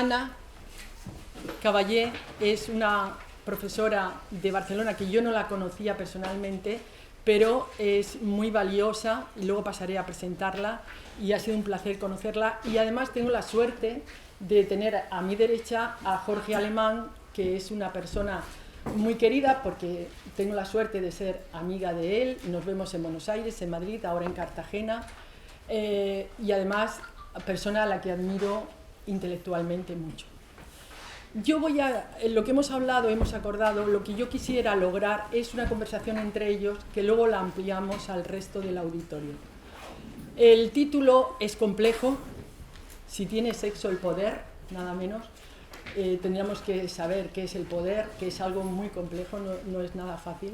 Ana Caballé es una profesora de Barcelona que yo no la conocía personalmente, pero es muy valiosa y luego pasaré a presentarla y ha sido un placer conocerla. Y además tengo la suerte de tener a mi derecha a Jorge Alemán, que es una persona muy querida porque tengo la suerte de ser amiga de él. Nos vemos en Buenos Aires, en Madrid, ahora en Cartagena, y además persona a la que admiro intelectualmente mucho. Yo lo que hemos hablado, hemos acordado, lo que yo quisiera lograr es una conversación entre ellos que luego la ampliamos al resto del auditorio. El título es complejo: si tiene sexo el poder, nada menos. Tendríamos que saber qué es el poder, que es algo muy complejo, no es nada fácil.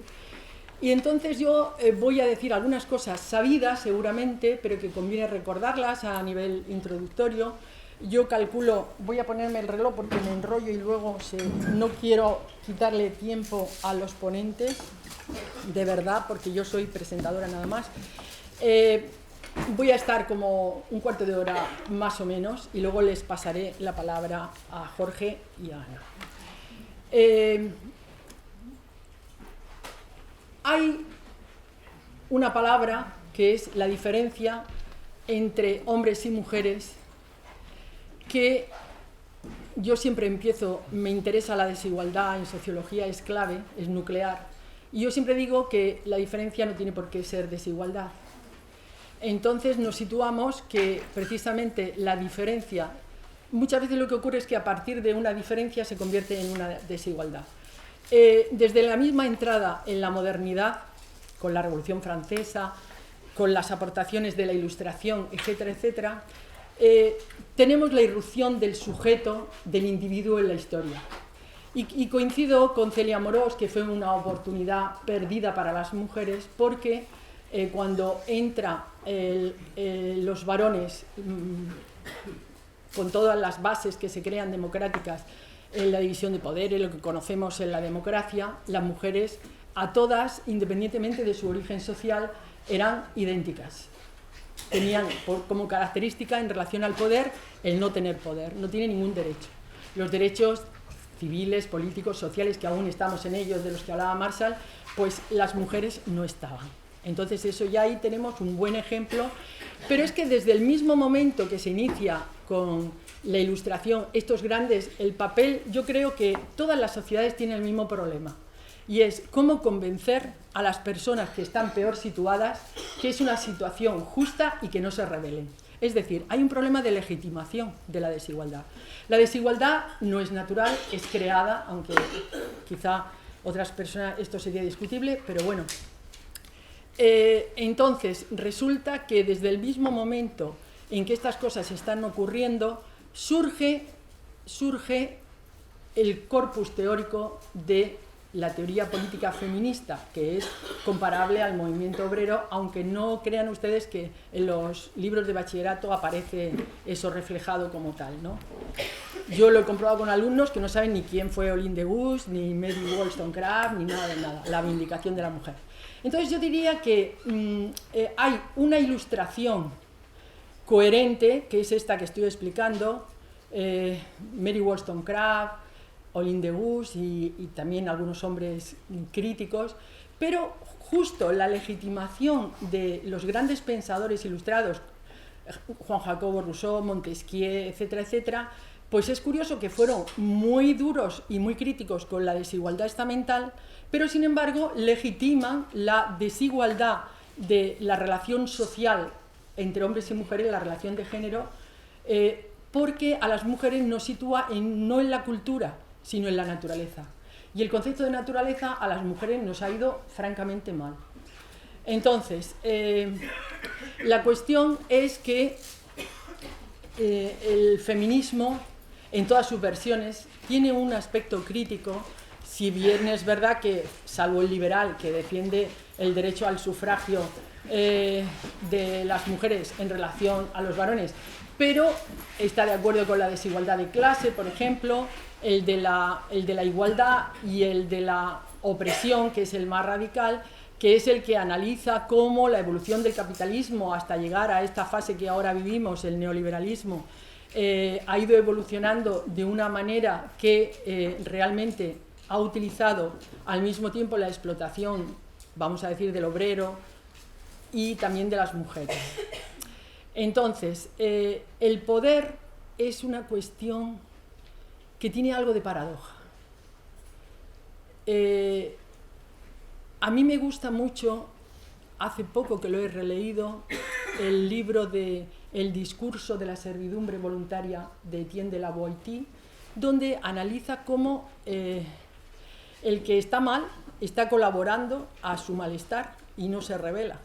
Y entonces yo voy a decir algunas cosas sabidas seguramente, pero que conviene recordarlas a nivel introductorio. Yo calculo, voy a ponerme el reloj porque me enrollo y luego no quiero quitarle tiempo a los ponentes, de verdad, porque yo soy presentadora nada más. Voy a estar como un cuarto de hora más o menos y luego les pasaré la palabra a Jorge y a Ana. Hay una palabra que es la diferencia entre hombres y mujeres, que yo siempre empiezo, me interesa la desigualdad en sociología, es clave, es nuclear, y yo siempre digo que la diferencia no tiene por qué ser desigualdad. Entonces nos situamos que precisamente la diferencia, muchas veces lo que ocurre es que a partir de una diferencia se convierte en una desigualdad. Desde la misma entrada en la modernidad, con la Revolución Francesa, con las aportaciones de la Ilustración, etcétera, etcétera, tenemos la irrupción del sujeto, del individuo en la historia. Y coincido con Celia Morós, que fue una oportunidad perdida para las mujeres, porque cuando entran los varones con todas las bases que se crean democráticas en la división de poderes, lo que conocemos en la democracia, las mujeres, a todas, independientemente de su origen social, eran idénticas. Tenían como característica en relación al poder el no tener poder, no tiene ningún derecho. Los derechos civiles, políticos, sociales, que aún estamos en ellos, de los que hablaba Marshall, pues las mujeres no estaban. Entonces eso ya ahí tenemos un buen ejemplo, pero es que desde el mismo momento que se inicia con la Ilustración, estos grandes, el papel, yo creo que todas las sociedades tienen el mismo problema, y es cómo convencer a las personas que están peor situadas que es una situación justa y que no se rebelen. Es decir, hay un problema de legitimación de la desigualdad. La desigualdad no es natural, es creada, aunque quizá otras personas esto sería discutible, pero bueno. Entonces, resulta que desde el mismo momento en que estas cosas están ocurriendo, surge el corpus teórico de la teoría política feminista, que es comparable al movimiento obrero, aunque no crean ustedes que en los libros de bachillerato aparece eso reflejado como tal, ¿no? Yo lo he comprobado con alumnos que no saben ni quién fue Olin de Gus, ni Mary Wollstonecraft, ni nada de nada, la vindicación de la mujer. Entonces yo diría que hay una ilustración coherente, que es esta que estoy explicando, Mary Wollstonecraft, Olin de Gus y también algunos hombres críticos, pero justo la legitimación de los grandes pensadores ilustrados, Juan Jacobo Rousseau, Montesquieu, etcétera, etcétera, pues es curioso que fueron muy duros y muy críticos con la desigualdad estamental, pero sin embargo legitiman la desigualdad de la relación social entre hombres y mujeres, la relación de género, porque a las mujeres nos sitúa no en la cultura, sino en la naturaleza. Y el concepto de naturaleza a las mujeres nos ha ido francamente mal. Entonces, la cuestión es que el feminismo, en todas sus versiones, tiene un aspecto crítico, si bien es verdad que, salvo el liberal, que defiende el derecho al sufragio de las mujeres en relación a los varones, pero está de acuerdo con la desigualdad de clase, por ejemplo, el de la igualdad y el de la opresión, que es el más radical, que es el que analiza cómo la evolución del capitalismo hasta llegar a esta fase que ahora vivimos, el neoliberalismo, ha ido evolucionando de una manera que realmente ha utilizado al mismo tiempo la explotación, vamos a decir, del obrero y también de las mujeres. Entonces, el poder es una cuestión que tiene algo de paradoja. A mí me gusta mucho, hace poco que lo he releído, el libro de El discurso de la servidumbre voluntaria de Etienne de la Boétie, donde analiza cómo el que está mal está colaborando a su malestar y no se rebela.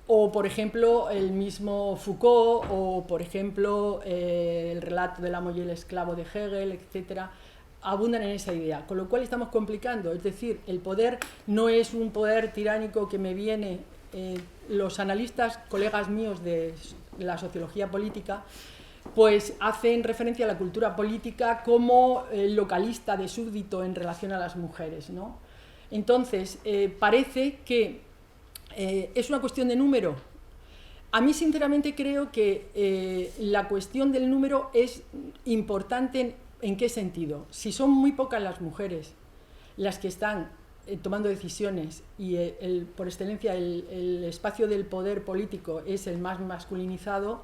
O, por ejemplo, el mismo Foucault, o, por ejemplo, el relato del amo y el esclavo de Hegel, etcétera, abundan en esa idea, con lo cual estamos complicando, es decir, el poder no es un poder tiránico que me viene, los analistas, colegas míos de la sociología política, pues hacen referencia a la cultura política como localista de súbdito en relación a las mujeres, ¿no? Entonces, parece que es una cuestión de número. A mí, sinceramente, creo que la cuestión del número es importante. ¿En qué sentido? Si son muy pocas las mujeres las que están tomando decisiones y por excelencia el espacio del poder político es el más masculinizado,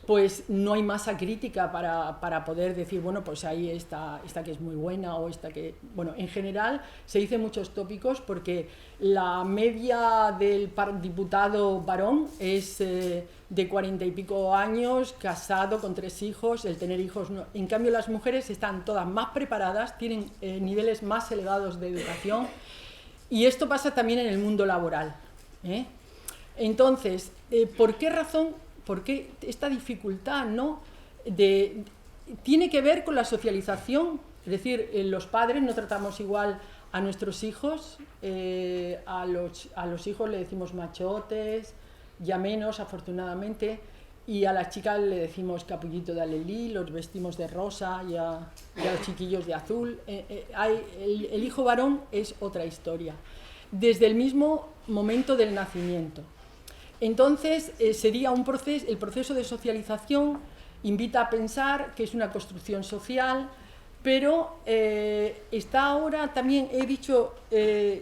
pues no hay masa crítica para poder decir, bueno, pues ahí esta que es muy buena o esta que... Bueno, en general se dicen muchos tópicos porque la media del diputado varón es de 40 y pico años, casado con 3 hijos, el tener hijos no. En cambio, las mujeres están todas más preparadas, tienen niveles más elevados de educación, y esto pasa también en el mundo laboral, ¿eh? Entonces, ¿por qué razón? Porque esta dificultad, ¿no? Tiene que ver con la socialización, es decir, los padres no tratamos igual a nuestros hijos, a los hijos le decimos machotes, ya menos afortunadamente, y a las chicas le decimos capullito de alelí, los vestimos de rosa y a los chiquillos de azul. El hijo varón es otra historia, desde el mismo momento del nacimiento. Entonces, sería el proceso de socialización invita a pensar que es una construcción social, pero está ahora también, he dicho,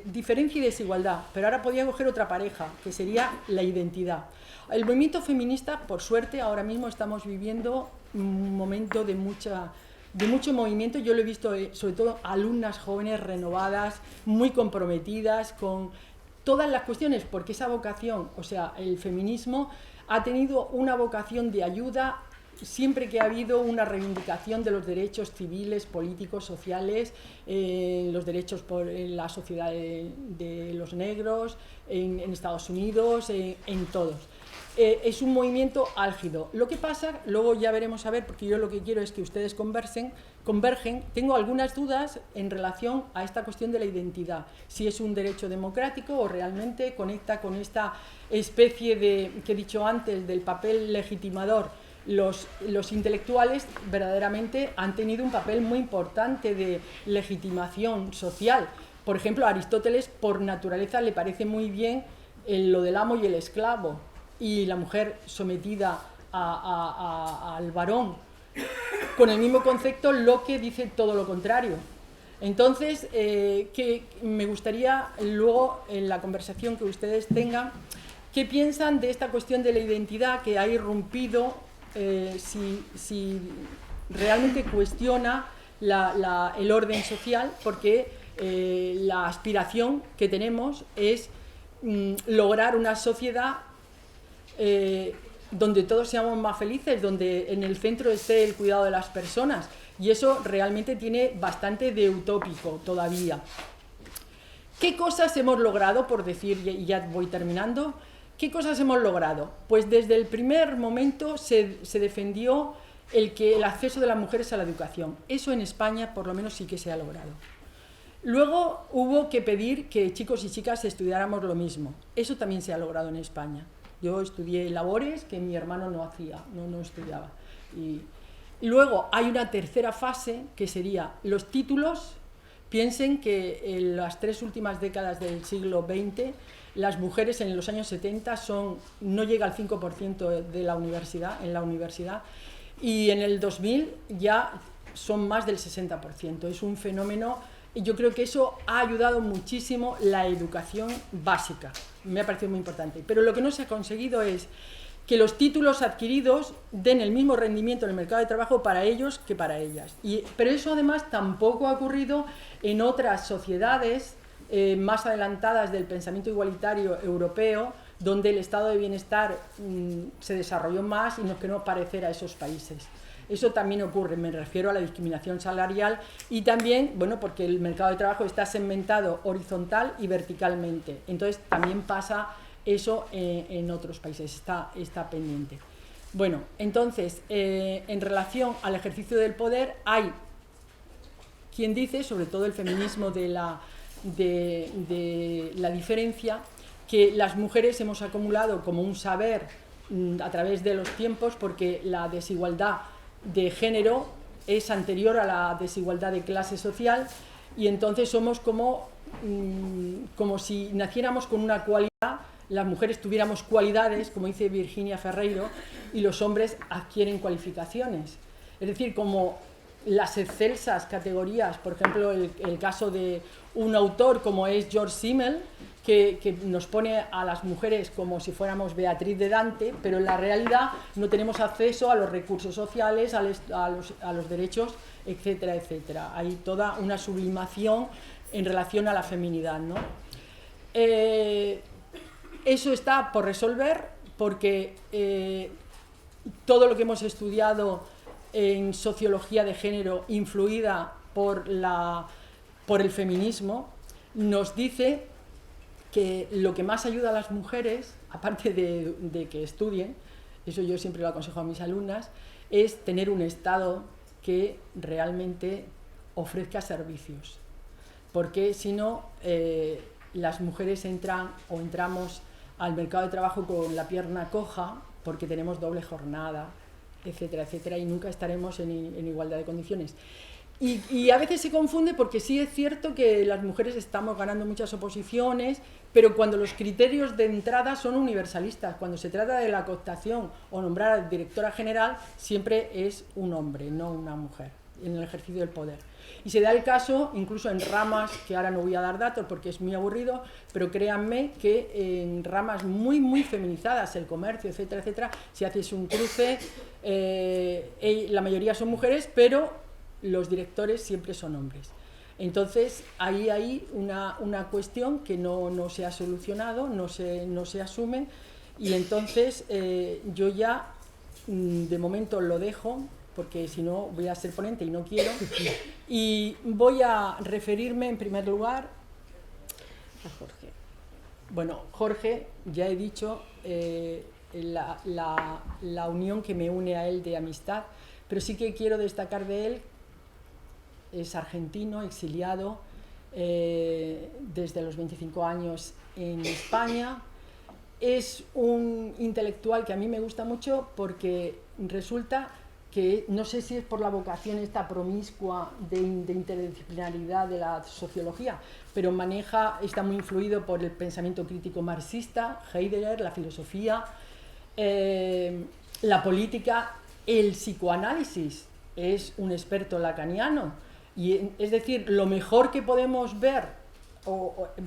diferencia y desigualdad, pero ahora podría coger otra pareja, que sería la identidad. El movimiento feminista, por suerte, ahora mismo estamos viviendo un momento de mucho movimiento. Yo lo he visto, sobre todo, alumnas jóvenes renovadas, muy comprometidas con todas las cuestiones, porque esa vocación, o sea, el feminismo ha tenido una vocación de ayuda siempre que ha habido una reivindicación de los derechos civiles, políticos, sociales, los derechos por la sociedad de los negros, en Estados Unidos, en todos. Es un movimiento álgido. Lo que pasa, luego ya veremos a ver, porque yo lo que quiero es que ustedes convergen. Tengo algunas dudas en relación a esta cuestión de la identidad, si es un derecho democrático o realmente conecta con esta especie de, que he dicho antes, del papel legitimador. Los intelectuales verdaderamente han tenido un papel muy importante de legitimación social. Por ejemplo, a Aristóteles, por naturaleza, le parece muy bien lo del amo y el esclavo, y la mujer sometida al varón. Con el mismo concepto, Locke dice todo lo contrario. Entonces, que me gustaría luego, en la conversación que ustedes tengan, ¿qué piensan de esta cuestión de la identidad que ha irrumpido? Si realmente cuestiona el orden social, porque la aspiración que tenemos es lograr una sociedad donde todos seamos más felices, donde en el centro esté el cuidado de las personas, y eso realmente tiene bastante de utópico todavía. ¿Qué cosas hemos logrado, por decir, y ya voy terminando? ¿Qué cosas hemos logrado? Pues desde el primer momento se defendió el acceso de las mujeres a la educación. Eso en España por lo menos sí que se ha logrado. Luego hubo que pedir que chicos y chicas estudiáramos lo mismo. Eso también se ha logrado en España. Yo estudié labores que mi hermano no hacía, no estudiaba. Y luego hay una tercera fase que sería los títulos. Piensen que en las 3 últimas décadas del siglo XX, las mujeres en los años 70 no llega al 5% de la universidad, en la universidad. y en el 2000 ya son más del 60%. Es un fenómeno, y yo creo que eso ha ayudado muchísimo la educación básica, me ha parecido muy importante. Pero lo que no se ha conseguido es que los títulos adquiridos den el mismo rendimiento en el mercado de trabajo para ellos que para ellas. Pero eso además tampoco ha ocurrido en otras sociedades más adelantadas del pensamiento igualitario europeo, donde el estado de bienestar se desarrolló más y no que no parecer a esos países. Eso también ocurre, me refiero a la discriminación salarial y también, bueno, porque el mercado de trabajo está segmentado horizontal y verticalmente. Entonces también pasa eso en otros países, está pendiente. Bueno, entonces, en relación al ejercicio del poder, hay quien dice, sobre todo el feminismo de la diferencia, que las mujeres hemos acumulado como un saber a través de los tiempos, porque la desigualdad de género es anterior a la desigualdad de clase social, y entonces somos como si naciéramos con una cualidad, las mujeres tuviéramos cualidades, como dice Virginia Ferreiro, y los hombres adquieren cualificaciones. Es decir, como las excelsas categorías, por ejemplo, el caso de un autor como es George Simmel, que nos pone a las mujeres como si fuéramos Beatriz de Dante, pero en la realidad no tenemos acceso a los recursos sociales, a los derechos, etcétera, etcétera. Hay toda una sublimación en relación a la feminidad, ¿no? Eso está por resolver, porque todo lo que hemos estudiado en sociología de género, influida por el feminismo, nos dice que lo que más ayuda a las mujeres, aparte de que estudien, eso yo siempre lo aconsejo a mis alumnas, es tener un Estado que realmente ofrezca servicios. Porque si no, las mujeres entramos al mercado de trabajo con la pierna coja, porque tenemos doble jornada, etcétera, etcétera, y nunca estaremos en igualdad de condiciones. Y a veces se confunde, porque sí es cierto que las mujeres estamos ganando muchas oposiciones, pero cuando los criterios de entrada son universalistas, cuando se trata de la cooptación o nombrar a directora general, siempre es un hombre, no una mujer, en el ejercicio del poder. Y se da el caso, incluso en ramas, que ahora no voy a dar datos porque es muy aburrido, pero créanme que en ramas muy, muy feminizadas, el comercio, etcétera, etcétera, si haces un cruce, la mayoría son mujeres, pero los directores siempre son hombres. Entonces, ahí hay una cuestión que no se ha solucionado, no se asume, y entonces yo ya, de momento lo dejo, porque si no voy a ser ponente y no quiero, y voy a referirme en primer lugar a Jorge. Bueno, Jorge, ya he dicho la unión que me une a él de amistad, pero sí que quiero destacar de él. Es argentino, exiliado desde los 25 años en España. Es un intelectual que a mí me gusta mucho, porque resulta que, no sé si es por la vocación esta promiscua de interdisciplinaridad de la sociología, pero está muy influido por el pensamiento crítico marxista, Heidegger, la filosofía, la política, el psicoanálisis. Es un experto lacaniano. Y, es decir, lo mejor que podemos ver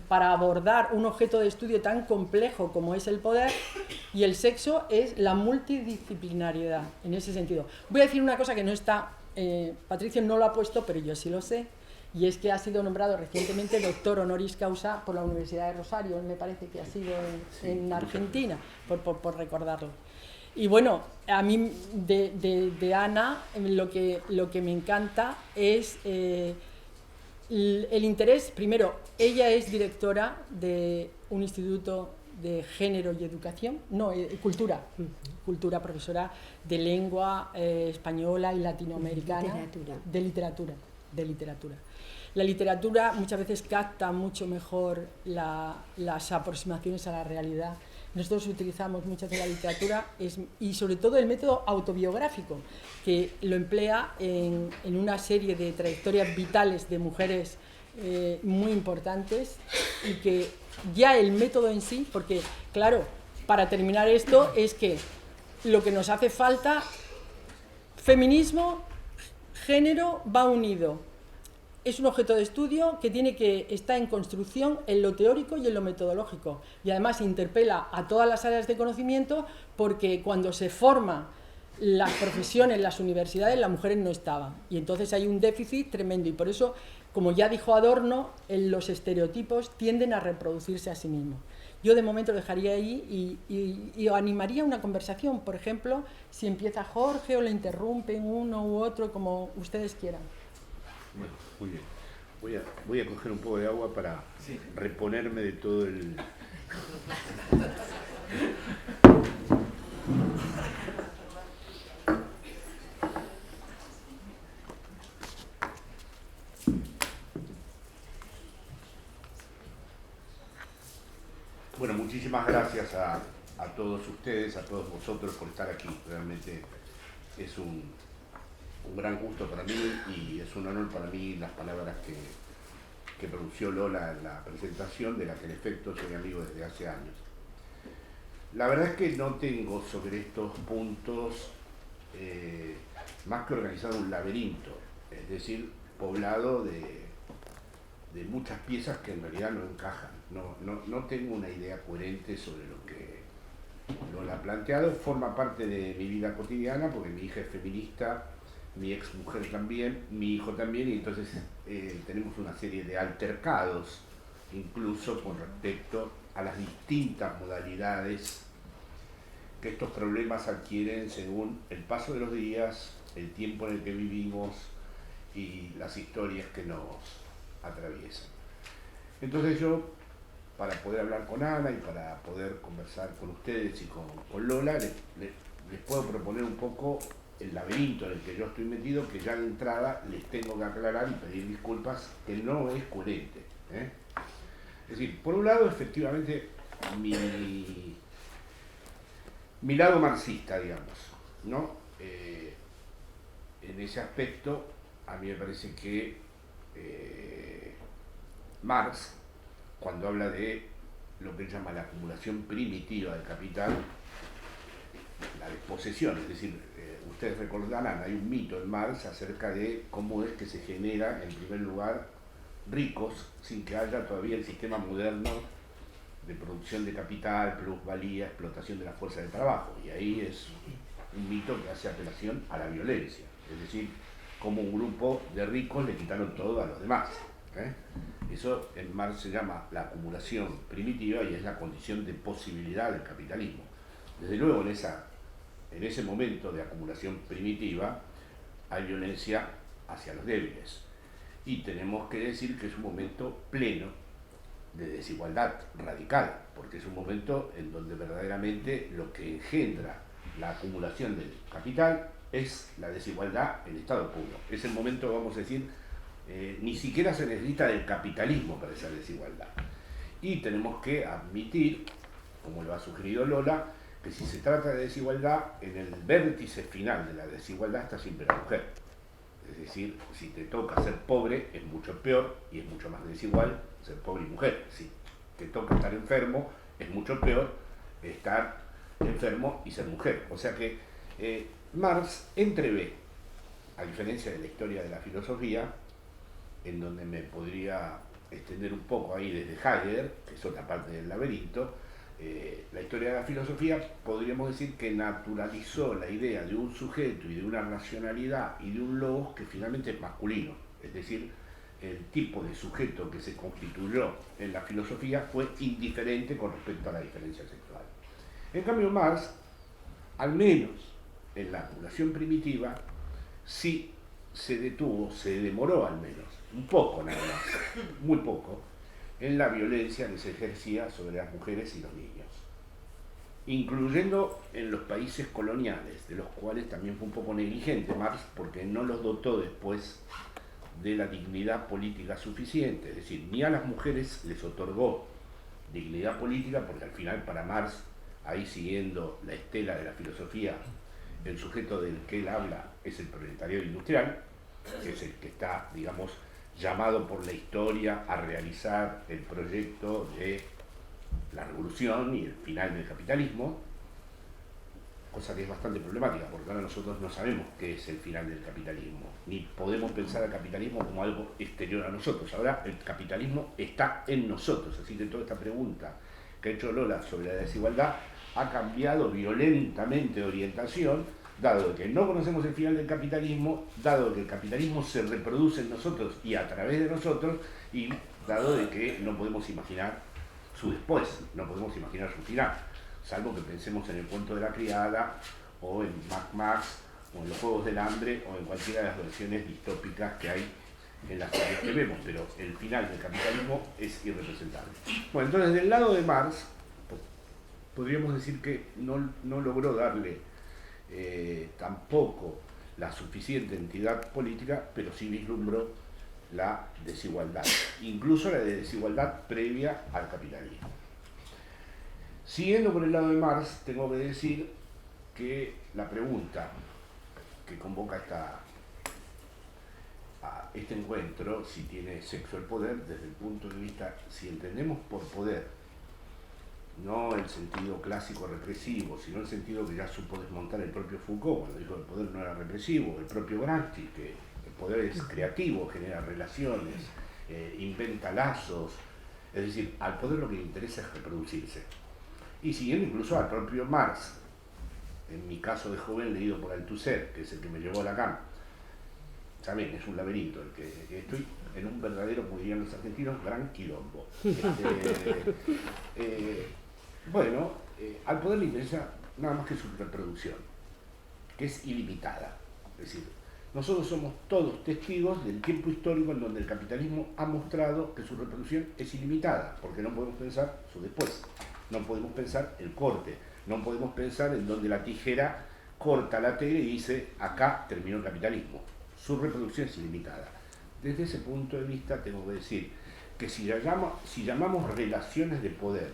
para abordar un objeto de estudio tan complejo como es el poder y el sexo es la multidisciplinariedad, en ese sentido. Voy a decir una cosa que no está, Patricio no lo ha puesto, pero yo sí lo sé, y es que ha sido nombrado recientemente doctor honoris causa por la Universidad de Rosario, me parece que ha sido en Argentina, por recordarlo. Y bueno, a mí de Ana lo que me encanta es el interés. Primero, ella es directora de un instituto de género y educación, cultura, profesora de lengua española y latinoamericana, de literatura. La literatura muchas veces capta mucho mejor las aproximaciones a la realidad. Nosotros utilizamos muchas de la literatura y sobre todo el método autobiográfico, que lo emplea en una serie de trayectorias vitales de mujeres muy importantes, y que ya el método en sí, porque claro, para terminar esto, es que lo que nos hace falta Feminismo, género va unido. Es un objeto de estudio que está en construcción en lo teórico y en lo metodológico. Y además interpela a todas las áreas de conocimiento, porque cuando se forma las profesiones en las universidades, las mujeres no estaban. Y entonces hay un déficit tremendo. Y por eso, como ya dijo Adorno, los estereotipos tienden a reproducirse a sí mismos. Yo de momento lo dejaría ahí y animaría una conversación. Por ejemplo, si empieza Jorge o le interrumpen uno u otro, como ustedes quieran. Bueno, muy bien. Voy a coger un poco de agua para reponerme de todo el... Bueno, muchísimas gracias a todos ustedes, a todos vosotros por estar aquí. Realmente es un gran gusto para mí y es un honor para mí las palabras que pronunció Lola en la presentación, de la que en efecto soy amigo desde hace años. La verdad es que no tengo sobre estos puntos más que organizado un laberinto, es decir, poblado de muchas piezas que en realidad no encajan. No tengo una idea coherente sobre lo que Lola ha planteado. Forma parte de mi vida cotidiana porque mi hija es feminista, mi ex mujer también, mi hijo también, y entonces tenemos una serie de altercados, incluso con respecto a las distintas modalidades que estos problemas adquieren según el paso de los días, el tiempo en el que vivimos y las historias que nos atraviesan. Entonces yo, para poder hablar con Ana y para poder conversar con ustedes y con Lola, les puedo proponer un poco el laberinto en el que yo estoy metido, que ya de entrada les tengo que aclarar y pedir disculpas, que no es coherente. Es decir, por un lado, efectivamente, mi lado marxista, digamos, ¿no? En ese aspecto, a mí me parece que Marx, cuando habla de lo que él llama la acumulación primitiva del capital, la desposesión, es decir, ustedes recordarán, hay un mito en Marx acerca de cómo es que se genera, en primer lugar, ricos sin que haya todavía el sistema moderno de producción de capital, plusvalía, explotación de la fuerza de trabajo. Y ahí es un mito que hace apelación a la violencia, es decir, como un grupo de ricos le quitaron todo a los demás. Eso en Marx se llama la acumulación primitiva y es la condición de posibilidad del capitalismo. Desde luego en ese momento de acumulación primitiva hay violencia hacia los débiles y tenemos que decir que es un momento pleno de desigualdad radical, porque es un momento en donde verdaderamente lo que engendra la acumulación del capital es la desigualdad en estado puro. Es el momento, vamos a decir, ni siquiera se necesita del capitalismo para esa desigualdad. Y tenemos que admitir, como lo ha sugerido Lola, que si se trata de desigualdad, en el vértice final de la desigualdad está siempre la mujer. Es decir, si te toca ser pobre es mucho peor y es mucho más desigual ser pobre y mujer. Si te toca estar enfermo es mucho peor estar enfermo y ser mujer. O sea que Marx entrevé, a diferencia de la historia de la filosofía, en donde me podría extender un poco ahí desde Heidegger, que es otra parte del laberinto, la historia de la filosofía podríamos decir que naturalizó la idea de un sujeto y de una racionalidad y de un logos que finalmente es masculino. Es decir, el tipo de sujeto que se constituyó en la filosofía fue indiferente con respecto a la diferencia sexual. En cambio, Marx, al menos en la acumulación primitiva, sí se detuvo, se demoró al menos, un poco nada más, muy poco, en la violencia que se ejercía sobre las mujeres y los niños, incluyendo en los países coloniales, de los cuales también fue un poco negligente Marx, porque no los dotó después de la dignidad política suficiente, es decir, ni a las mujeres les otorgó dignidad política, porque al final para Marx, ahí siguiendo la estela de la filosofía, el sujeto del que él habla es el proletariado industrial, que es el que está, digamos, llamado por la historia a realizar el proyecto de la revolución y el final del capitalismo. cosa que es bastante problemática, porque ahora nosotros no sabemos qué es el final del capitalismo, ni podemos pensar al capitalismo como algo exterior a nosotros. Ahora el capitalismo está en nosotros, así que toda esta pregunta que ha hecho Lola sobre la desigualdad ha cambiado violentamente de orientación, dado que no conocemos el final del capitalismo, dado que el capitalismo se reproduce en nosotros y a través de nosotros, y dado de que no podemos imaginar su después, no podemos imaginar su final, salvo que pensemos en el cuento de la criada, o en Mad Max, o en los Juegos del Hambre, o en cualquiera de las versiones distópicas que hay en las series que vemos, pero el final del capitalismo es irrepresentable. Bueno, entonces del lado de Marx, podríamos decir que no logró darle tampoco la suficiente entidad política, pero sí vislumbró la desigualdad, incluso la desigualdad previa al capitalismo. Siguiendo por el lado de Marx, tengo que decir que la pregunta que convoca a este encuentro, si tiene sexo el poder, desde el punto de vista, si entendemos por poder, no el sentido clásico represivo, sino el sentido que ya supo desmontar el propio Foucault, cuando dijo que el poder no era represivo, el propio Gramsci, que el poder es creativo, genera relaciones, inventa lazos, es decir, al poder lo que le interesa es reproducirse. Y siguiendo incluso al propio Marx, en mi caso de joven leído por Althusser, que es el que me llevó a Lacan. Saben, es un laberinto, el que estoy en un verdadero, como dirían los argentinos, gran quilombo. Bueno, al poder le interesa nada más que su reproducción, que es ilimitada. Es decir, nosotros somos todos testigos del tiempo histórico en donde el capitalismo ha mostrado que su reproducción es ilimitada, porque no podemos pensar su después, no podemos pensar el corte, no podemos pensar en donde la tijera corta la tela y dice, acá terminó el capitalismo. Su reproducción es ilimitada. Desde ese punto de vista tengo que decir que si llamamos relaciones de poder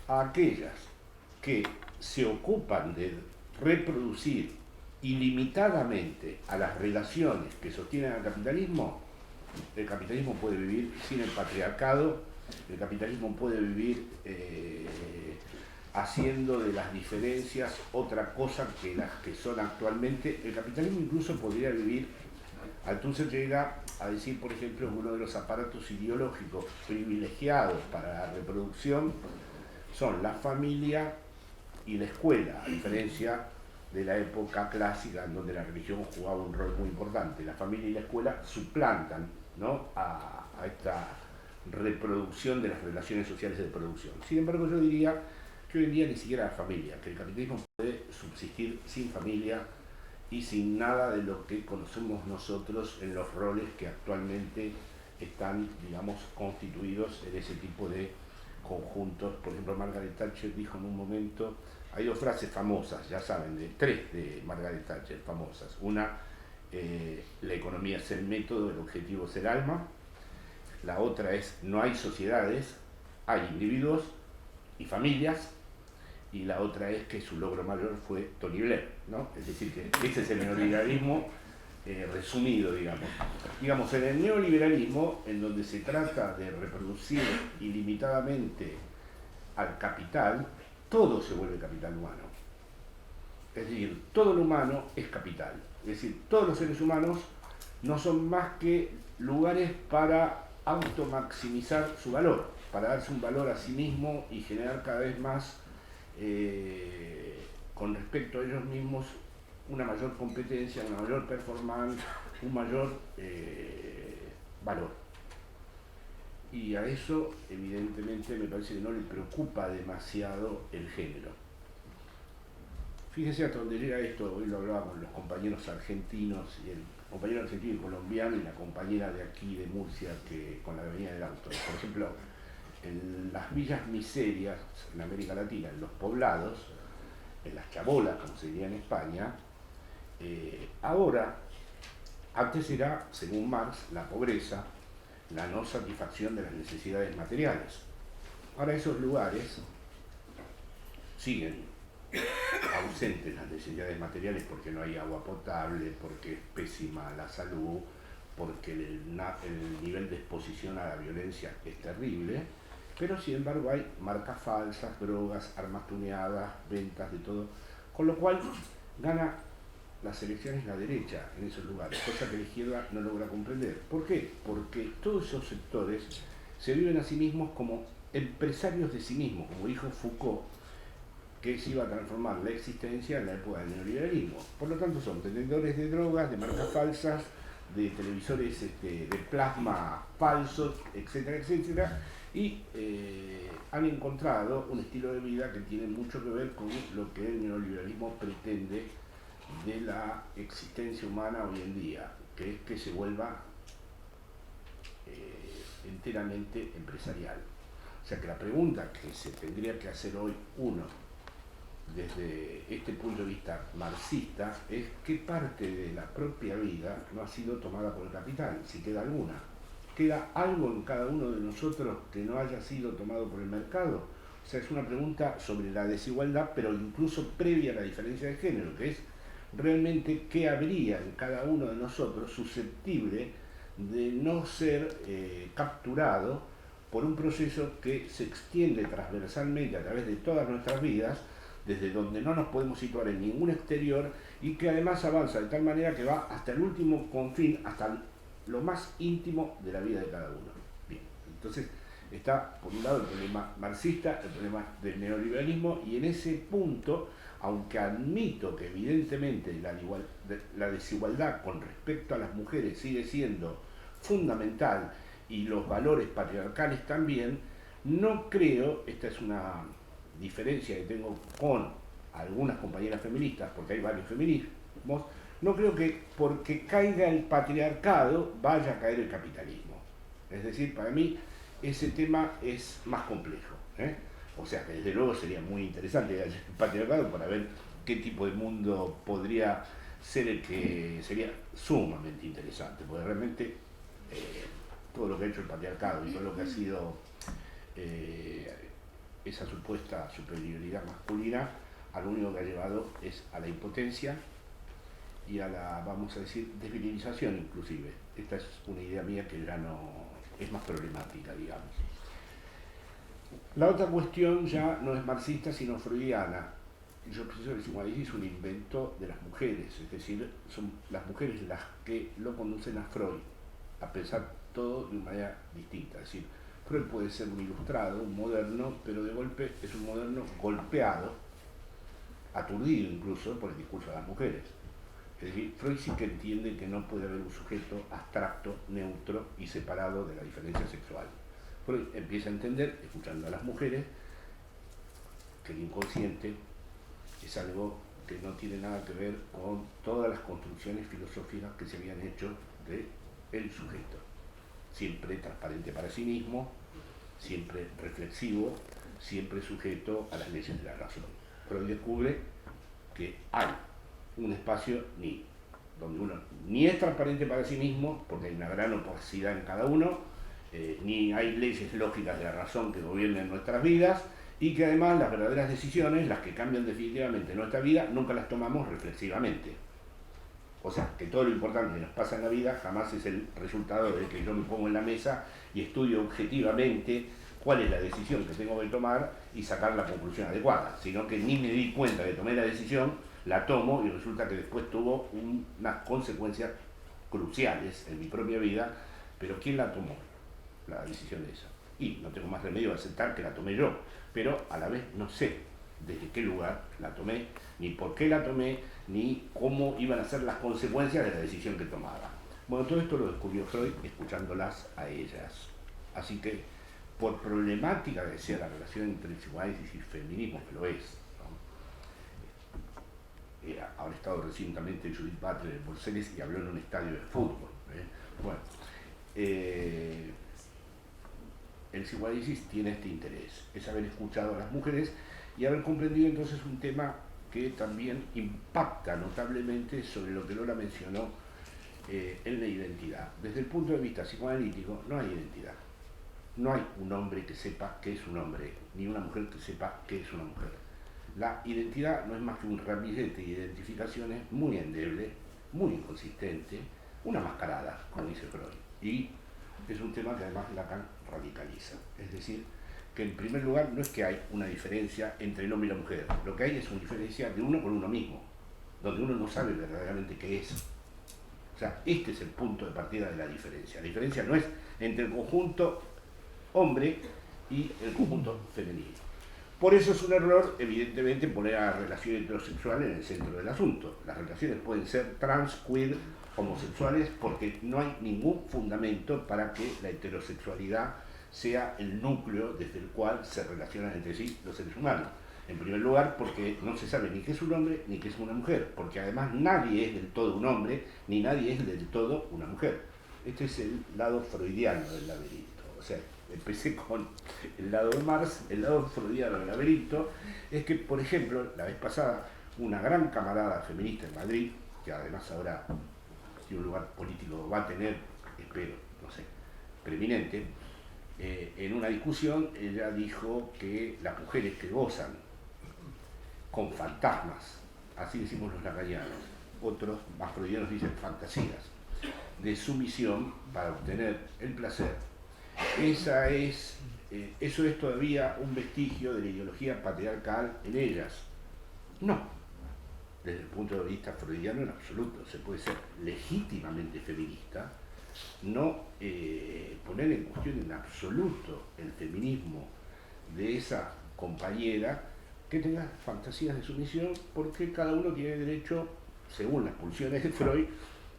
a aquellas que se ocupan de reproducir ilimitadamente a las relaciones que sostienen al capitalismo, el capitalismo puede vivir sin el patriarcado, el capitalismo puede vivir haciendo de las diferencias otra cosa que las que son actualmente. El capitalismo incluso podría vivir, Althusser llega a decir, por ejemplo, que uno de los aparatos ideológicos privilegiados para la reproducción son la familia y la escuela, a diferencia de la época clásica en donde la religión jugaba un rol muy importante. La familia y la escuela suplantan, ¿no?, a esta reproducción de las relaciones sociales de producción. Sin embargo, yo diría que hoy en día ni siquiera la familia, que el capitalismo puede subsistir sin familia y sin nada de lo que conocemos nosotros en los roles que actualmente están, digamos, constituidos en ese tipo de conjuntos. Por ejemplo, Margaret Thatcher dijo en un momento, hay dos frases famosas, ya saben, tres de Margaret Thatcher famosas. Una, la economía es el método, el objetivo es el alma. La otra es, no hay sociedades, hay individuos y familias. Y la otra es que su logro mayor fue Tony Blair, ¿no? Es decir, que ese es el neoliberalismo resumido, digamos. Digamos, en el neoliberalismo, en donde se trata de reproducir ilimitadamente al capital, todo se vuelve capital humano. Es decir, todo lo humano es capital. Es decir, todos los seres humanos no son más que lugares para automaximizar su valor, para darse un valor a sí mismo y generar cada vez más con respecto a ellos mismos una mayor competencia, una mayor performance, un mayor valor. Y a eso, evidentemente, me parece que no le preocupa demasiado el género. Fíjese hasta dónde llega esto, hoy lo hablaba con los compañeros argentinos, y el compañero argentino y colombiano y la compañera de aquí de Murcia que con la Avenida del Auto. Por ejemplo, en las villas miserias en América Latina, en los poblados, en las chabolas, como se diría en España, ahora, antes era, según Marx, la pobreza, la no satisfacción de las necesidades materiales. Ahora esos lugares siguen ausentes las necesidades materiales porque no hay agua potable, porque es pésima la salud, porque el nivel de exposición a la violencia es terrible, pero sin embargo hay marcas falsas, drogas, armas tuneadas, ventas de todo. Con lo cual gana las elecciones la derecha en esos lugares, cosa que la izquierda no logra comprender. ¿Por qué? Porque todos esos sectores se viven a sí mismos como empresarios de sí mismos, como dijo Foucault, que se iba a transformar la existencia en la época del neoliberalismo. Por lo tanto son vendedores de drogas, de marcas falsas, de televisores de plasma falsos, etcétera, etcétera, y han encontrado un estilo de vida que tiene mucho que ver con lo que el neoliberalismo pretende de la existencia humana hoy en día, que es que se vuelva enteramente empresarial. O sea que la pregunta que se tendría que hacer hoy uno, desde este punto de vista marxista, es qué parte de la propia vida no ha sido tomada por el capital, si queda alguna. ¿Queda algo en cada uno de nosotros que no haya sido tomado por el mercado? O sea, es una pregunta sobre la desigualdad, pero incluso previa a la diferencia de género, que es realmente qué habría en cada uno de nosotros susceptible de no ser capturado por un proceso que se extiende transversalmente a través de todas nuestras vidas, desde donde no nos podemos situar en ningún exterior y que además avanza de tal manera que va hasta el último confín, hasta lo más íntimo de la vida de cada uno. Bien, entonces está por un lado el problema marxista, el problema del neoliberalismo, y en ese punto, aunque admito que evidentemente la desigualdad con respecto a las mujeres sigue siendo fundamental y los valores patriarcales también, no creo, esta es una diferencia que tengo con algunas compañeras feministas, porque hay varios feminismos, no creo que porque caiga el patriarcado vaya a caer el capitalismo. Es decir, para mí ese tema es más complejo, ¿eh? O sea, que desde luego sería muy interesante el patriarcado para ver qué tipo de mundo podría ser el que sería sumamente interesante, porque realmente todo lo que ha hecho el patriarcado y todo lo que ha sido esa supuesta superioridad masculina, a lo único que ha llevado es a la impotencia y a la, vamos a decir, desvirilización inclusive. Esta es una idea mía que ya no es más problemática, digamos. La otra cuestión ya no es marxista, sino freudiana. Yo pienso que el psicoanálisis es un invento de las mujeres, es decir, son las mujeres las que lo conducen a Freud a pensar todo de una manera distinta. Es decir, Freud puede ser un ilustrado, un moderno, pero de golpe es un moderno golpeado, aturdido incluso por el discurso de las mujeres. Es decir, Freud sí que entiende que no puede haber un sujeto abstracto, neutro y separado de la diferencia sexual. Freud empieza a entender, escuchando a las mujeres, que el inconsciente es algo que no tiene nada que ver con todas las construcciones filosóficas que se habían hecho del sujeto. Siempre transparente para sí mismo, siempre reflexivo, siempre sujeto a las leyes de la razón. Freud descubre que hay un espacio donde uno ni es transparente para sí mismo, porque hay una gran opacidad en cada uno, ni hay leyes lógicas de la razón que gobiernen nuestras vidas, y que además las verdaderas decisiones, las que cambian definitivamente nuestra vida, nunca las tomamos reflexivamente. O sea, que todo lo importante que nos pasa en la vida jamás es el resultado de que yo me pongo en la mesa y estudio objetivamente cuál es la decisión que tengo que tomar y sacar la conclusión adecuada, sino que ni me di cuenta que tomé la decisión, la tomo y resulta que después tuvo unas consecuencias cruciales en mi propia vida, pero ¿quién la tomó? La decisión de esa. Y no tengo más remedio de aceptar que la tomé yo, pero a la vez no sé desde qué lugar la tomé, ni por qué la tomé, ni cómo iban a ser las consecuencias de la decisión que tomaba. Bueno, todo esto lo descubrió Freud escuchándolas a ellas. Así que, por problemática que sea la relación entre el psicoanálisis y el feminismo, que lo es, ¿no? Habrá estado recientemente Judith Butler en Bruselas y habló en un estadio de fútbol. Bueno, el psicoanálisis tiene este interés, es haber escuchado a las mujeres y haber comprendido entonces un tema que también impacta notablemente sobre lo que Lola mencionó en la identidad. Desde el punto de vista psicoanalítico no hay identidad. No hay un hombre que sepa qué es un hombre, ni una mujer que sepa qué es una mujer. La identidad no es más que un ramillete de identificaciones muy endeble, muy inconsistente, una mascarada, como dice Freud. Y es un tema que además Lacan radicaliza. Es decir, que en primer lugar no es que hay una diferencia entre el hombre y la mujer, lo que hay es una diferencia de uno con uno mismo, donde uno no sabe verdaderamente qué es. O sea, este es el punto de partida de la diferencia. La diferencia no es entre el conjunto hombre y el conjunto femenino. Por eso es un error, evidentemente, poner a la relación heterosexual en el centro del asunto. Las relaciones pueden ser trans, queer, homosexuales, porque no hay ningún fundamento para que la heterosexualidad sea el núcleo desde el cual se relacionan entre sí los seres humanos. En primer lugar, porque no se sabe ni qué es un hombre ni qué es una mujer, porque además nadie es del todo un hombre ni nadie es del todo una mujer. Este es el lado freudiano del laberinto. O sea, empecé con el lado de Marx, el lado freudiano del laberinto es que, por ejemplo, la vez pasada, una gran camarada feminista en Madrid, que además ahora tiene un lugar político, va a tener, espero, no sé, preeminente, en una discusión ella dijo que las mujeres que gozan con fantasmas, así decimos los lacanianos, otros más freudianos dicen fantasías, de sumisión para obtener el placer, eso es todavía un vestigio de la ideología patriarcal en ellas. No, desde el punto de vista freudiano en absoluto, se puede ser legítimamente feminista, no poner en cuestión en absoluto el feminismo de esa compañera que tenga fantasías de sumisión, porque cada uno tiene derecho, según las pulsiones de Freud,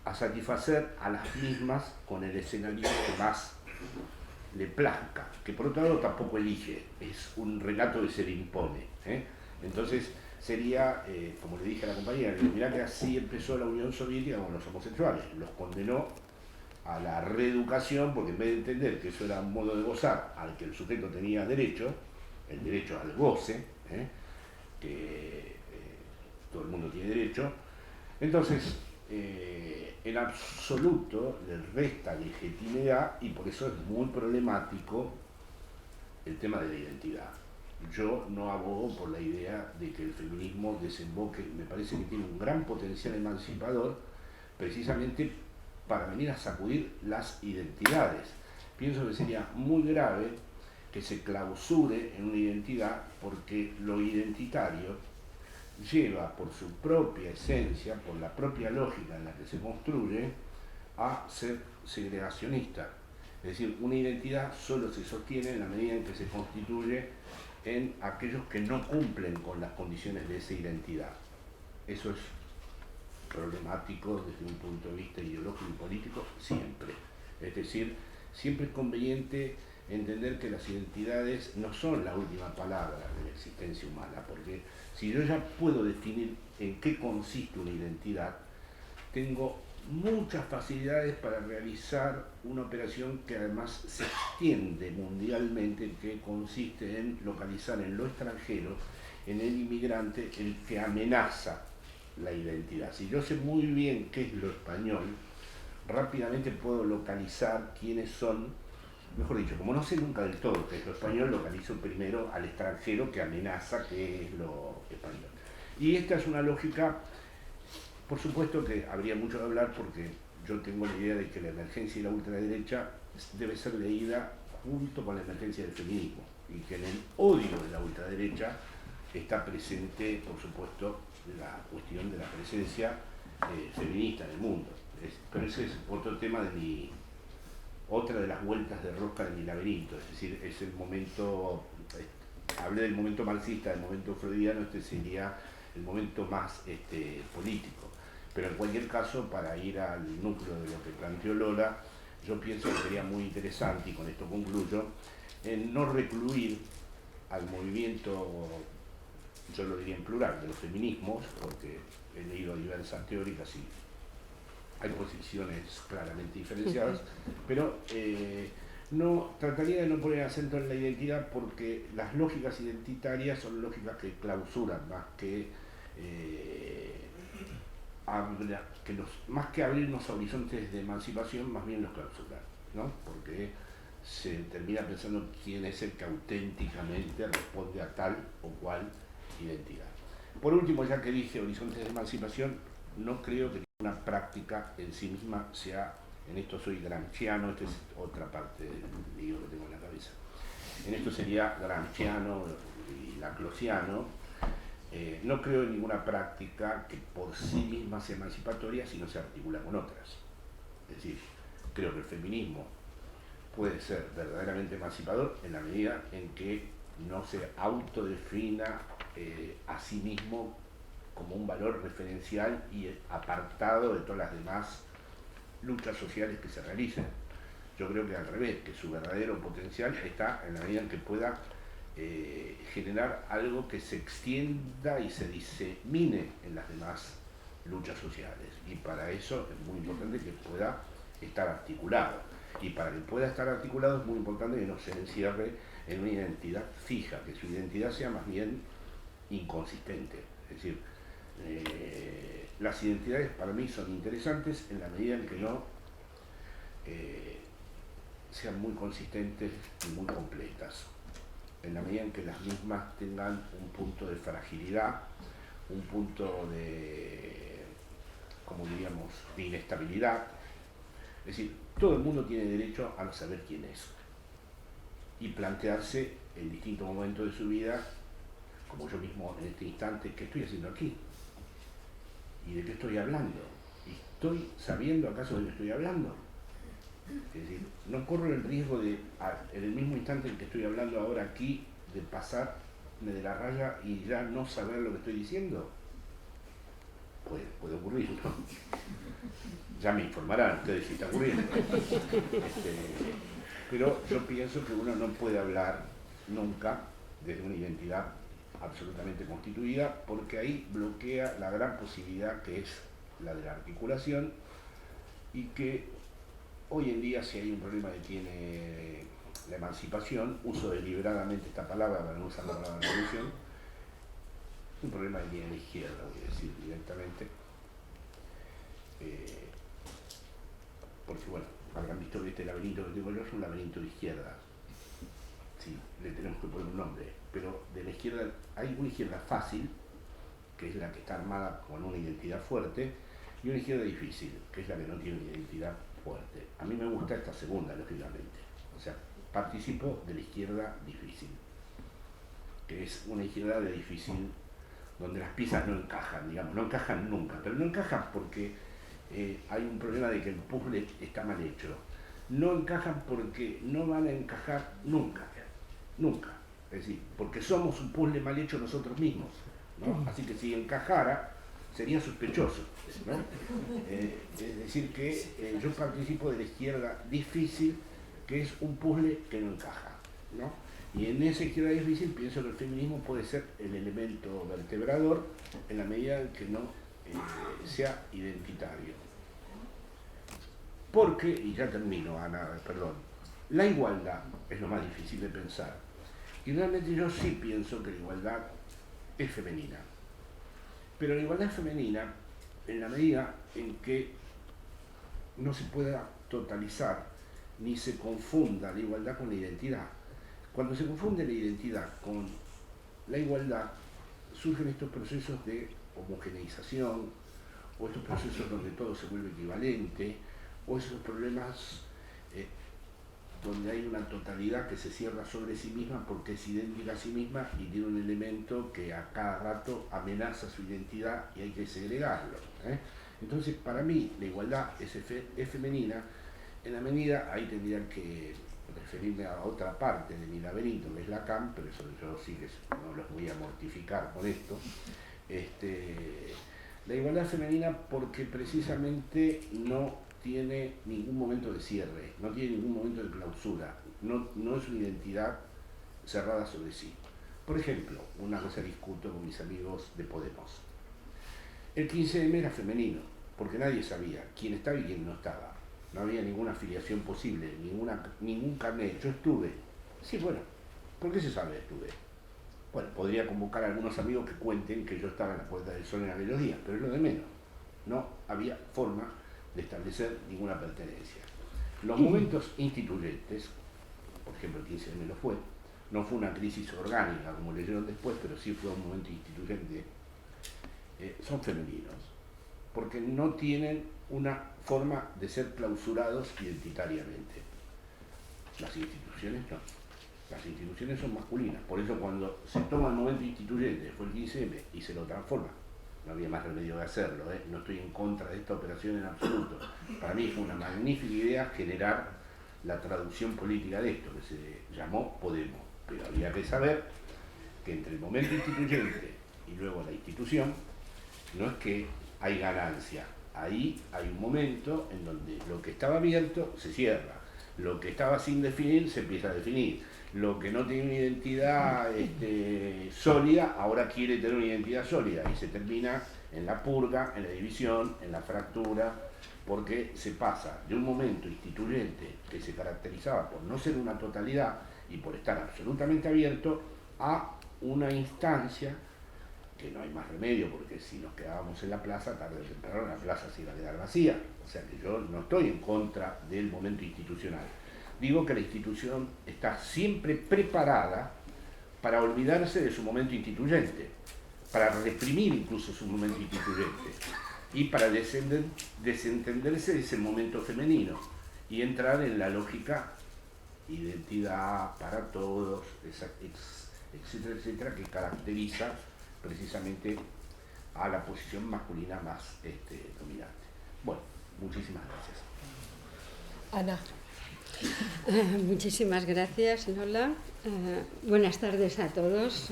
a satisfacer a las mismas con el escenario que más le plazca, que por otro lado tampoco elige, es un relato que se le impone. Entonces sería, como le dije a la compañera, mirá que así empezó la Unión Soviética con los homosexuales, los condenó a la reeducación, porque en vez de entender que eso era un modo de gozar al que el sujeto tenía derecho, el derecho al goce, que todo el mundo tiene derecho, entonces en absoluto le resta legitimidad y por eso es muy problemático el tema de la identidad. Yo no abogo por la idea de que el feminismo desemboque, me parece que tiene un gran potencial emancipador precisamente para venir a sacudir las identidades. Pienso que sería muy grave que se clausure en una identidad porque lo identitario lleva por su propia esencia, por la propia lógica en la que se construye, a ser segregacionista. Es decir, una identidad solo se sostiene en la medida en que se constituye en aquellos que no cumplen con las condiciones de esa identidad. Eso es problemático desde un punto de vista ideológico y político siempre. Es decir, siempre es conveniente entender que las identidades no son la última palabra de la existencia humana, porque si yo ya puedo definir en qué consiste una identidad, tengo muchas facilidades para realizar una operación que además se extiende mundialmente, que consiste en localizar en lo extranjero, en el inmigrante, el que amenaza la identidad. Si yo sé muy bien qué es lo español, rápidamente puedo localizar quiénes son, mejor dicho, como no sé nunca del todo qué es lo español, localizo primero al extranjero que amenaza qué es lo español. Y esta es una lógica, por supuesto que habría mucho que hablar porque yo tengo la idea de que la emergencia y la ultraderecha debe ser leída junto con la emergencia del feminismo y que en el odio de la ultraderecha está presente, por supuesto, la cuestión de la presencia feminista en el mundo. Pero ese es otro tema de otra de las vueltas de rosca de mi laberinto, es decir, es el momento, hablé del momento marxista, del momento freudiano, este sería el momento más político. Pero en cualquier caso, para ir al núcleo de lo que planteó Lola, yo pienso que sería muy interesante, y con esto concluyo, en no recluir al movimiento, yo lo diría en plural, de los feminismos, porque he leído diversas teóricas y hay posiciones claramente diferenciadas, pero trataría de no poner acento en la identidad porque las lógicas identitarias son lógicas que clausuran más que más que abrirnos a horizontes de emancipación, más bien los clausuran, ¿no? Porque se termina pensando quién es el que auténticamente responde a tal o cual identidad. Por último, ya que dije horizontes de emancipación, no creo que una práctica en sí misma sea, en esto soy gramsciano, esta es otra parte del lío que tengo en la cabeza. en esto sería gramsciano y laclosiano. No creo en ninguna práctica que por sí misma sea emancipatoria si no se articula con otras. Es decir, creo que el feminismo puede ser verdaderamente emancipador en la medida en que no se autodefina a sí mismo como un valor referencial y apartado de todas las demás luchas sociales que se realicen. Yo creo que al revés, que su verdadero potencial está en la medida en que pueda generar algo que se extienda y se disemine en las demás luchas sociales. Y para eso es muy importante que pueda estar articulado. Y para que pueda estar articulado es muy importante que no se encierre en una identidad fija, que su identidad sea más bien inconsistente. Es decir, las identidades para mí son interesantes en la medida en que no sean muy consistentes y muy completas, en la medida en que las mismas tengan un punto de fragilidad, un punto de, como diríamos, de inestabilidad. Es decir, todo el mundo tiene derecho a no saber quién es y plantearse en distintos momentos de su vida, como yo mismo en este instante, ¿qué estoy haciendo aquí? ¿Y de qué estoy hablando? ¿Estoy sabiendo acaso de qué estoy hablando? Es decir, no corro el riesgo de, en el mismo instante en que estoy hablando ahora aquí, de pasarme de la raya y ya no saber lo que estoy diciendo. Puede ocurrir, ¿no? Ya me informarán ustedes si está ocurriendo. Pero yo pienso que uno no puede hablar nunca desde una identidad absolutamente constituida, porque ahí bloquea la gran posibilidad que es la de la articulación, y que hoy en día, si hay un problema que tiene la emancipación, uso deliberadamente esta palabra para no usar la palabra revolución, un problema que tiene la izquierda, voy a decir directamente, porque bueno, habrán visto que este laberinto que tengo yo es un laberinto de izquierda. Sí, le tenemos que poner un nombre, pero de la izquierda hay una izquierda fácil, que es la que está armada con una identidad fuerte, y una izquierda difícil, que es la que no tiene una identidad fuerte. A mí me gusta esta segunda, lógicamente. O sea, participo de la izquierda difícil, que es una izquierda de difícil, donde las piezas no encajan, digamos, no encajan nunca, pero no encajan porque hay un problema de que el puzzle está mal hecho. No encajan porque no van a encajar nunca, nunca. Es decir, porque somos un puzzle mal hecho nosotros mismos, ¿no? Así que si encajara, sería sospechoso, ¿no? Es decir, que yo participo de la izquierda difícil, que es un puzzle que no encaja, ¿no? Y en esa izquierda difícil pienso que el feminismo puede ser el elemento vertebrador en la medida en que no sea identitario. Porque, y ya termino, Ana, perdón, la igualdad es lo más difícil de pensar. Y realmente yo sí pienso que la igualdad es femenina. Pero la igualdad es femenina en la medida en que no se pueda totalizar ni se confunda la igualdad con la identidad. Cuando se confunde la identidad con la igualdad, surgen estos procesos de homogeneización, o estos procesos donde todo se vuelve equivalente, o esos problemas donde hay una totalidad que se cierra sobre sí misma porque es idéntica a sí misma y tiene un elemento que a cada rato amenaza su identidad y hay que segregarlo. Entonces, para mí, la igualdad es femenina en la medida, ahí tendría que referirme a otra parte de mi laberinto, que es Lacan, pero eso yo sí que no los voy a mortificar con esto. La igualdad femenina porque precisamente no tiene ningún momento de cierre, no tiene ningún momento de clausura, no es una identidad cerrada sobre sí. Por ejemplo, una cosa que discuto con mis amigos de Podemos. El 15M era femenino, porque nadie sabía quién estaba y quién no estaba. No había ninguna afiliación posible, ningún carnet. Yo estuve. Sí, bueno, ¿por qué se sabe que estuve? Bueno, podría convocar a algunos amigos que cuenten que yo estaba en la Puerta del Sol en aquellos días, pero es lo de menos. No había forma de establecer ninguna pertenencia. Los momentos instituyentes, por ejemplo el 15M lo fue, no fue una crisis orgánica como leyeron después, pero sí fue un momento instituyente, son femeninos, porque no tienen una forma de ser clausurados identitariamente. Las instituciones no. las instituciones son masculinas. Por eso cuando se toma el momento instituyente, fue el 15M, y se lo transforma, no había más remedio de hacerlo, no estoy en contra de esta operación en absoluto. Para mí fue una magnífica idea generar la traducción política de esto, que se llamó Podemos. Pero había que saber que entre el momento instituyente y luego la institución, no es que hay ganancia. Ahí hay un momento en donde lo que estaba abierto se cierra, lo que estaba sin definir se empieza a definir, lo que no tiene una identidad sólida ahora quiere tener una identidad sólida y se termina en la purga, en la división, en la fractura, porque se pasa de un momento instituyente que se caracterizaba por no ser una totalidad y por estar absolutamente abierto a una instancia que no hay más remedio, porque si nos quedábamos en la plaza, tarde o temprano la plaza se iba a quedar vacía. O sea que yo no estoy en contra del momento institucional. Digo que la institución está siempre preparada para olvidarse de su momento instituyente, para reprimir incluso su momento instituyente y para desentenderse de ese momento femenino y entrar en la lógica identidad para todos, etcétera, etcétera, que caracteriza precisamente a la posición masculina más dominante. Bueno, muchísimas gracias. Ana. Muchísimas gracias, Lola. Buenas tardes a todos.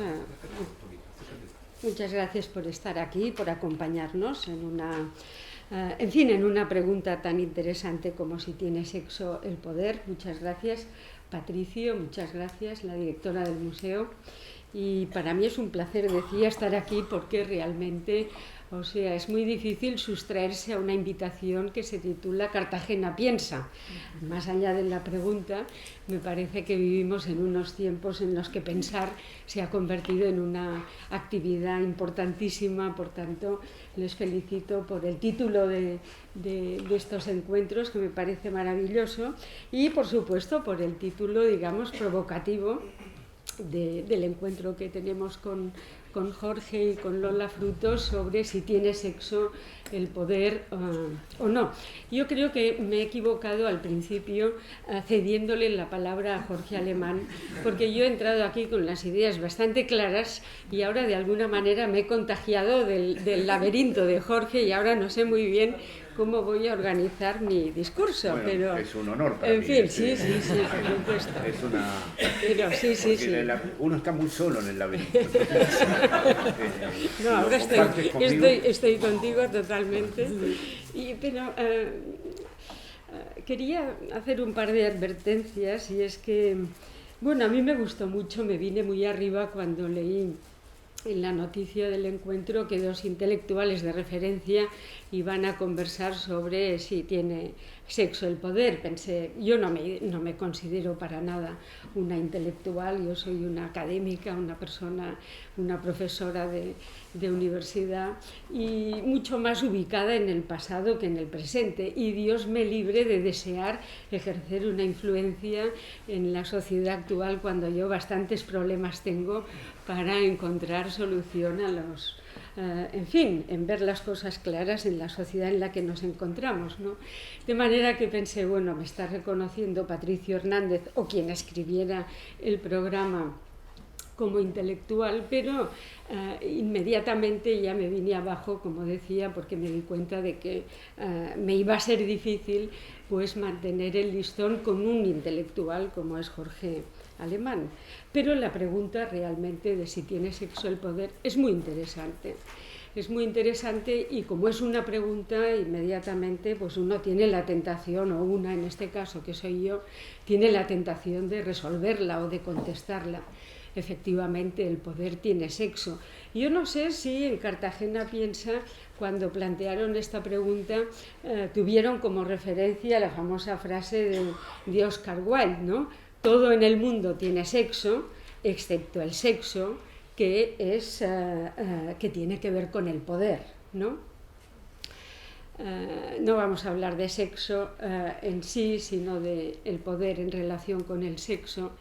Muchas gracias por estar aquí, por acompañarnos en una pregunta tan interesante como si tiene sexo el poder. Muchas gracias, Patricio, muchas gracias, la directora del museo. Y para mí es un placer, decía, estar aquí porque realmente, o sea, es muy difícil sustraerse a una invitación que se titula Cartagena piensa. Más allá de la pregunta, me parece que vivimos en unos tiempos en los que pensar se ha convertido en una actividad importantísima. Por tanto, les felicito por el título de estos encuentros, que me parece maravilloso, y por supuesto por el título, digamos, provocativo del encuentro que tenemos con Jorge y con Lola Frutos sobre si tiene sexo el poder o no. Yo creo que me he equivocado al principio cediéndole la palabra a Jorge Alemán, porque yo he entrado aquí con las ideas bastante claras y ahora de alguna manera me he contagiado del laberinto de Jorge y ahora no sé muy bien cómo voy a organizar mi discurso. Bueno, pero es un honor para mí. En fin, sí, por supuesto. Es una... Pero sí. Uno está muy solo en el laberinto. No, ahora estoy contigo totalmente. Pero quería hacer un par de advertencias, y es que, bueno, a mí me gustó mucho, me vine muy arriba cuando leí en la noticia del encuentro que dos intelectuales de referencia iban a conversar sobre si tiene sexo el poder. Pensé, yo no me considero para nada una intelectual, yo soy una académica, una profesora de universidad y mucho más ubicada en el pasado que en el presente, y Dios me libre de desear ejercer una influencia en la sociedad actual cuando yo bastantes problemas tengo para encontrar solución a los... en ver las cosas claras en la sociedad en la que nos encontramos, ¿no? De manera que pensé, bueno, me está reconociendo Patricio Hernández o quien escribiera el programa como intelectual, pero inmediatamente ya me vine abajo, como decía, porque me di cuenta de que me iba a ser difícil pues mantener el listón con un intelectual como es Jorge Alemán. Pero la pregunta realmente de si tiene sexo el poder es muy interesante. Es muy interesante, y como es una pregunta, inmediatamente pues uno tiene la tentación, o una en este caso que soy yo, tiene la tentación de resolverla o de contestarla. Efectivamente, el poder tiene sexo. Yo no sé si en Cartagena piensa, cuando plantearon esta pregunta, tuvieron como referencia la famosa frase de Oscar Wilde, ¿no? Todo en el mundo tiene sexo, excepto el sexo que tiene que ver con el poder, ¿no? No vamos a hablar de sexo en sí, sino del poder en relación con el sexo.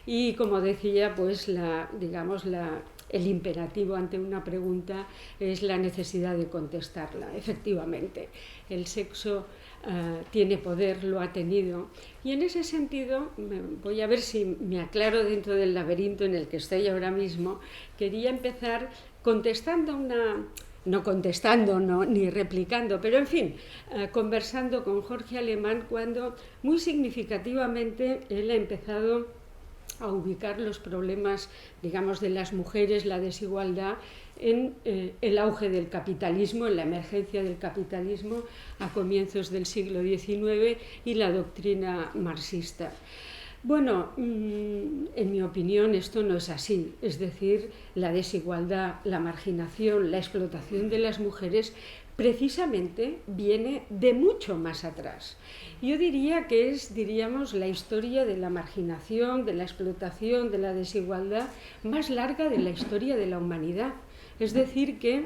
Y como decía, pues el imperativo ante una pregunta es la necesidad de contestarla. Efectivamente, el sexo tiene poder, lo ha tenido. Y en ese sentido, voy a ver si me aclaro dentro del laberinto en el que estoy ahora mismo. Quería empezar contestando no contestando ni replicando, pero en fin, conversando con Jorge Alemán cuando muy significativamente él ha empezado a ubicar los problemas, digamos, de las mujeres, la desigualdad, en el auge del capitalismo, en la emergencia del capitalismo a comienzos del siglo XIX y la doctrina marxista. Bueno, en mi opinión esto no es así, es decir, la desigualdad, la marginación, la explotación de las mujeres precisamente viene de mucho más atrás. Yo diría que es, diríamos, la historia de la marginación, de la explotación, de la desigualdad más larga de la historia de la humanidad. Es decir, que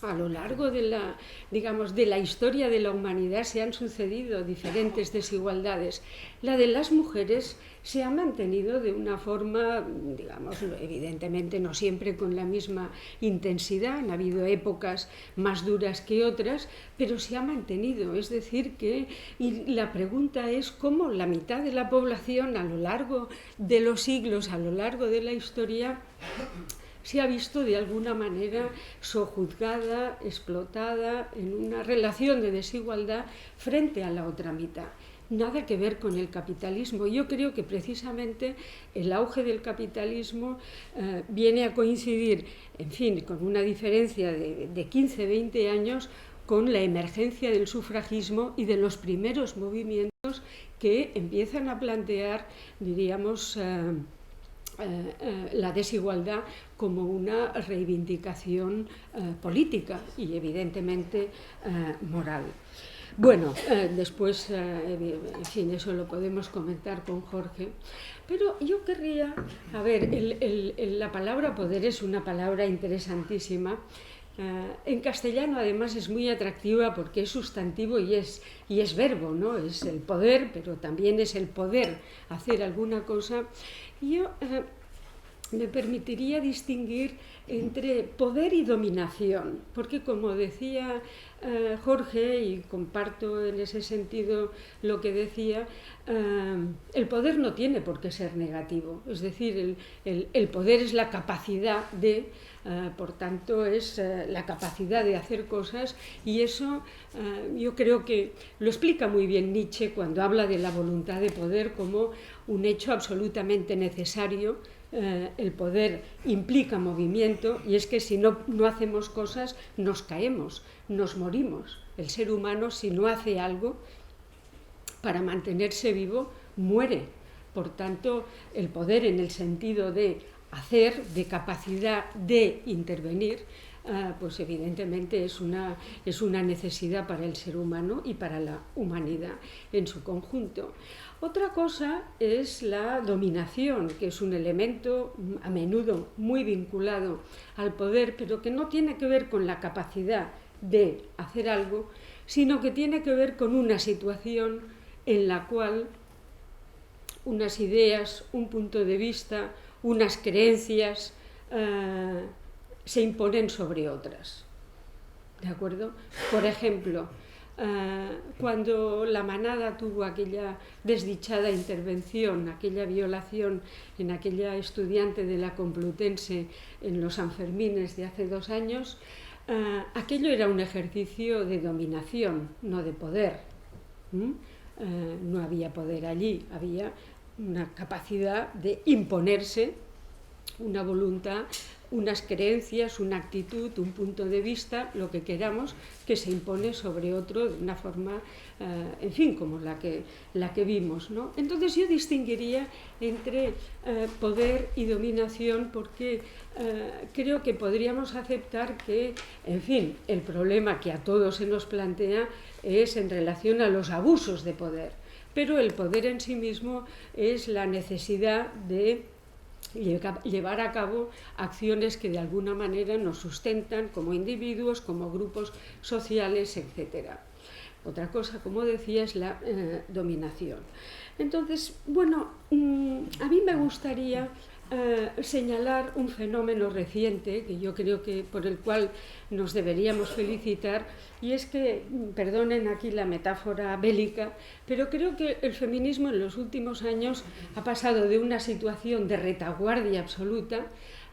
a lo largo de la historia de la humanidad se han sucedido diferentes desigualdades. La de las mujeres se ha mantenido de una forma, digamos, evidentemente no siempre con la misma intensidad, han habido épocas más duras que otras, pero se ha mantenido. Es decir, y la pregunta es cómo la mitad de la población a lo largo de los siglos, a lo largo de la historia, se ha visto de alguna manera sojuzgada, explotada en una relación de desigualdad frente a la otra mitad. Nada que ver con el capitalismo. Yo creo que precisamente el auge del capitalismo viene a coincidir, en fin, con una diferencia de 15-20 años con la emergencia del sufragismo y de los primeros movimientos que empiezan a plantear, diríamos, la desigualdad como una reivindicación política y evidentemente moral. Bueno, después, en fin, eso lo podemos comentar con Jorge, pero yo querría, a ver, la palabra poder es una palabra interesantísima. En castellano además es muy atractiva porque es sustantivo y es verbo, ¿no? Es el poder, pero también es el poder hacer alguna cosa. Yo me permitiría distinguir entre poder y dominación, porque como decía Jorge, y comparto en ese sentido lo que decía, el poder no tiene por qué ser negativo, es decir, el poder es la capacidad de, por tanto es la capacidad de hacer cosas, y eso yo creo que lo explica muy bien Nietzsche cuando habla de la voluntad de poder como un hecho absolutamente necesario. El poder implica movimiento y es que si no hacemos cosas nos caemos, nos morimos. El ser humano, si no hace algo para mantenerse vivo, muere. Por tanto, el poder en el sentido de hacer, de capacidad de intervenir, pues evidentemente es una necesidad para el ser humano y para la humanidad en su conjunto. Otra cosa es la dominación, que es un elemento a menudo muy vinculado al poder, pero que no tiene que ver con la capacidad de hacer algo, sino que tiene que ver con una situación en la cual unas ideas, un punto de vista, unas creencias se imponen sobre otras. ¿De acuerdo? Por ejemplo, cuando la manada tuvo aquella desdichada intervención, aquella violación en aquella estudiante de la Complutense en los Sanfermines de hace 2 años, aquello era un ejercicio de dominación, no de poder. No había poder allí, había una capacidad de imponerse, una voluntad, unas creencias, una actitud, un punto de vista, lo que queramos, que se impone sobre otro de una forma, en fin, como la que vimos, ¿no? Entonces yo distinguiría entre poder y dominación porque creo que podríamos aceptar que, en fin, el problema que a todos se nos plantea es en relación a los abusos de poder, pero el poder en sí mismo es la necesidad de llevar a cabo acciones que de alguna manera nos sustentan como individuos, como grupos sociales, etc. Otra cosa, como decía, es la dominación. Entonces, bueno, a mí me gustaría señalar un fenómeno reciente que yo creo que por el cual nos deberíamos felicitar, y es que, perdonen aquí la metáfora bélica, pero creo que el feminismo en los últimos años ha pasado de una situación de retaguardia absoluta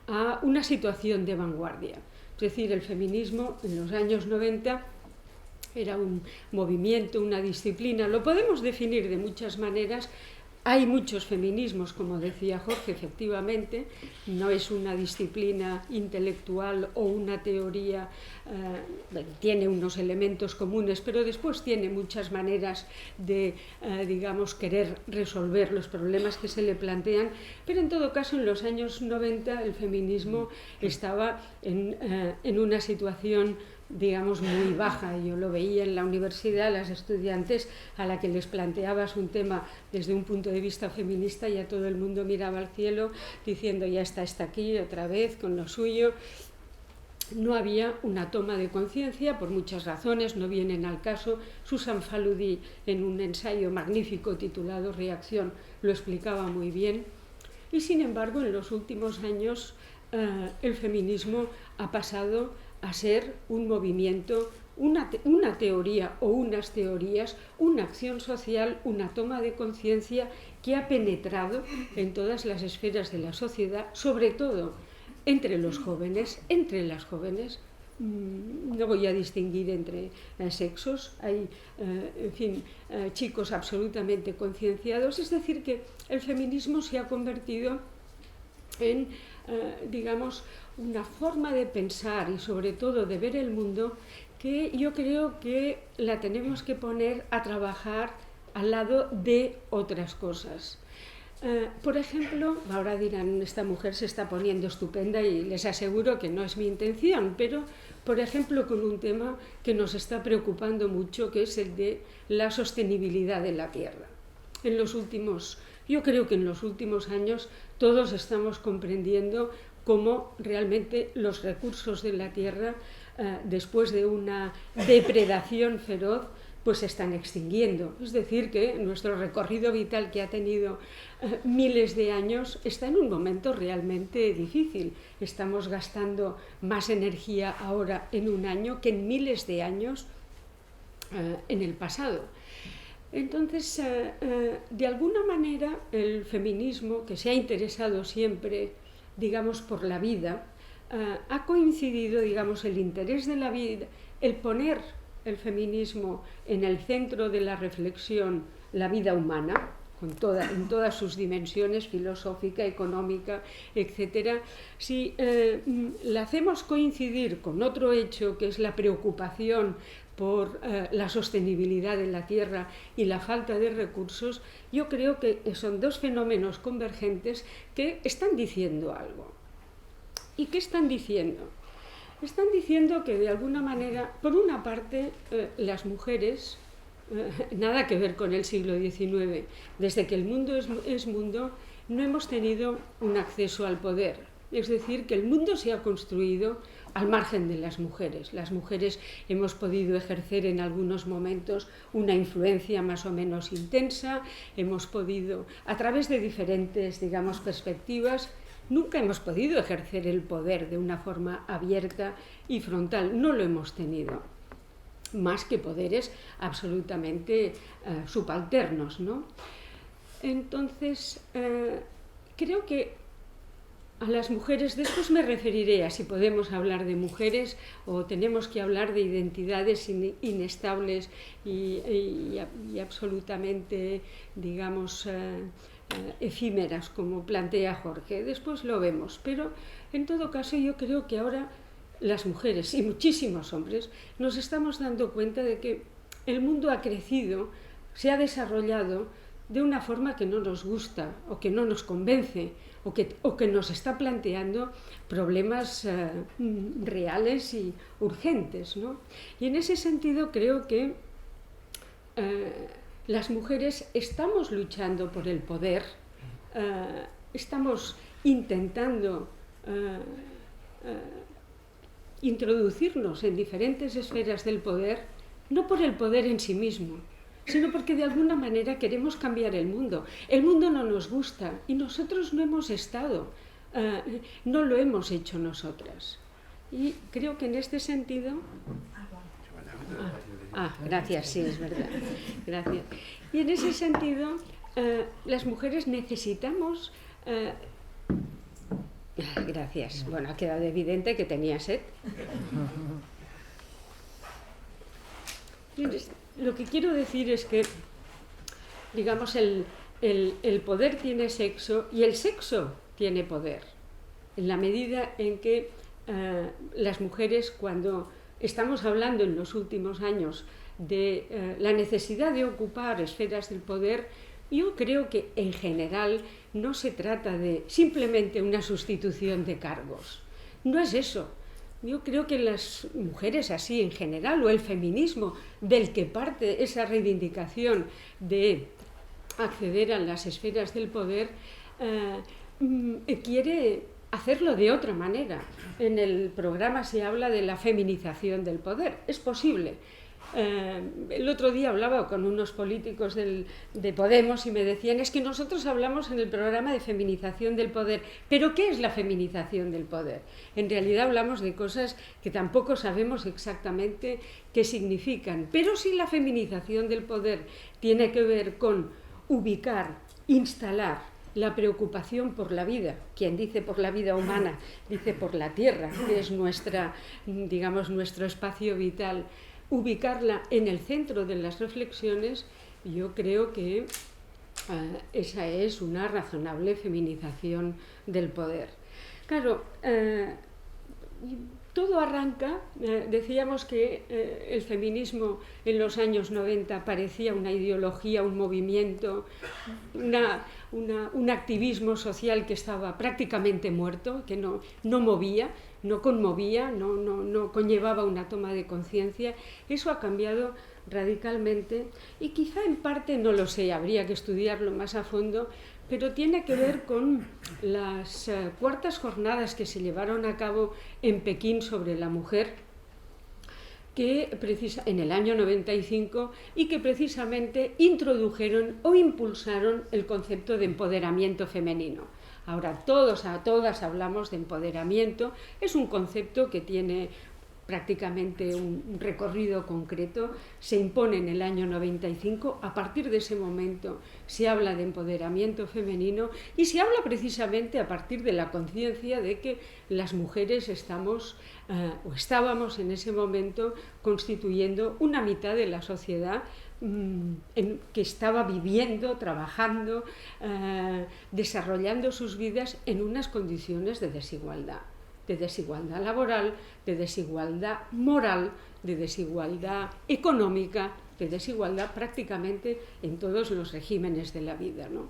a una situación de vanguardia. Es decir, el feminismo en los años 90 era un movimiento, una disciplina, lo podemos definir de muchas maneras. Hay muchos feminismos, como decía Jorge, efectivamente, no es una disciplina intelectual o una teoría, tiene unos elementos comunes, pero después tiene muchas maneras de, digamos, querer resolver los problemas que se le plantean, pero en todo caso en los años 90 el feminismo estaba en una situación, digamos, muy baja. Yo lo veía en la universidad, las estudiantes a la que les planteabas un tema desde un punto de vista feminista, ya todo el mundo miraba al cielo diciendo ya está aquí otra vez con lo suyo. No había una toma de conciencia por muchas razones, no vienen al caso. Susan Faludi, en un ensayo magnífico titulado Reacción, lo explicaba muy bien. Y sin embargo, en los últimos años el feminismo ha pasado a ser un movimiento, una teoría o unas teorías, una acción social, una toma de conciencia que ha penetrado en todas las esferas de la sociedad, sobre todo entre los jóvenes, entre las jóvenes. No voy a distinguir entre sexos, hay, en fin, chicos absolutamente concienciados. Es decir, que el feminismo se ha convertido en, digamos, una forma de pensar y sobre todo de ver el mundo que yo creo que la tenemos que poner a trabajar al lado de otras cosas. Por ejemplo, ahora dirán, esta mujer se está poniendo estupenda y les aseguro que no es mi intención, pero por ejemplo con un tema que nos está preocupando mucho, que es el de la sostenibilidad de la tierra. Yo creo que en los últimos años todos estamos comprendiendo cómo realmente los recursos de la tierra, después de una depredación feroz, pues se están extinguiendo. Es decir, que nuestro recorrido vital, que ha tenido miles de años, está en un momento realmente difícil. Estamos gastando más energía ahora en un año que en miles de años en el pasado. Entonces, de alguna manera, el feminismo, que se ha interesado siempre, digamos, por la vida, ha coincidido, digamos, el interés de la vida, el poner el feminismo en el centro de la reflexión, la vida humana, en todas sus dimensiones, filosófica, económica, etc. Si la hacemos coincidir con otro hecho, que es la preocupación por la sostenibilidad de la tierra y la falta de recursos, yo creo que son dos fenómenos convergentes que están diciendo algo. ¿Y qué están diciendo? Están diciendo que de alguna manera, por una parte, las mujeres, nada que ver con el siglo XIX, desde que el mundo es mundo, no hemos tenido un acceso al poder. Es decir, que el mundo se ha construido al margen de las mujeres. Las mujeres hemos podido ejercer en algunos momentos una influencia más o menos intensa, hemos podido, a través de diferentes, digamos, perspectivas, nunca hemos podido ejercer el poder de una forma abierta y frontal, no lo hemos tenido, más que poderes absolutamente subalternos, ¿no? Entonces, creo que a las mujeres, después me referiré a si podemos hablar de mujeres o tenemos que hablar de identidades inestables y absolutamente, digamos, efímeras, como plantea Jorge. Después lo vemos, pero en todo caso yo creo que ahora las mujeres y muchísimos hombres nos estamos dando cuenta de que el mundo ha crecido, se ha desarrollado de una forma que no nos gusta o que no nos convence o que nos está planteando problemas reales y urgentes, ¿no? Y en ese sentido creo que las mujeres estamos luchando por el poder, estamos intentando introducirnos en diferentes esferas del poder, no por el poder en sí mismo, sino porque de alguna manera queremos cambiar el mundo. El mundo no nos gusta y nosotros no hemos estado, no lo hemos hecho nosotras. Y creo que en este sentido... gracias, sí, es verdad. Gracias. Y en ese sentido, las mujeres necesitamos... gracias. Bueno, ha quedado evidente que tenía sed. Lo que quiero decir es que, digamos, el poder tiene sexo y el sexo tiene poder. En la medida en que las mujeres, cuando estamos hablando en los últimos años de la necesidad de ocupar esferas del poder, yo creo que en general no se trata de simplemente una sustitución de cargos. No es eso. Yo creo que las mujeres así en general, o el feminismo del que parte esa reivindicación de acceder a las esferas del poder, quiere hacerlo de otra manera. En el programa se habla de la feminización del poder. Es posible. El otro día hablaba con unos políticos de Podemos y me decían, es que nosotros hablamos en el programa de feminización del poder. ¿Pero qué es la feminización del poder? En realidad hablamos de cosas que tampoco sabemos exactamente qué significan. Pero si la feminización del poder tiene que ver con ubicar, instalar la preocupación por la vida, quien dice por la vida humana, dice por la tierra, que es digamos, nuestro espacio vital, ubicarla en el centro de las reflexiones, yo creo que esa es una razonable feminización del poder. Claro, todo arranca, decíamos que el feminismo en los años 90 parecía una ideología, un movimiento, un activismo social que estaba prácticamente muerto, que no movía, no conmovía, no conllevaba una toma de conciencia. Eso ha cambiado radicalmente y quizá en parte, no lo sé, habría que estudiarlo más a fondo, pero tiene que ver con las cuartas jornadas que se llevaron a cabo en Pekín sobre la mujer, en el año 95, y que precisamente introdujeron o impulsaron el concepto de empoderamiento femenino. Ahora todas hablamos de empoderamiento, es un concepto que tiene prácticamente un recorrido concreto, se impone en el año 95, a partir de ese momento se habla de empoderamiento femenino y se habla precisamente a partir de la conciencia de que las mujeres estábamos en ese momento constituyendo una mitad de la sociedad que estaba viviendo, trabajando, desarrollando sus vidas en unas condiciones de desigualdad laboral, de desigualdad moral, de desigualdad económica, de desigualdad prácticamente en todos los regímenes de la vida, ¿no?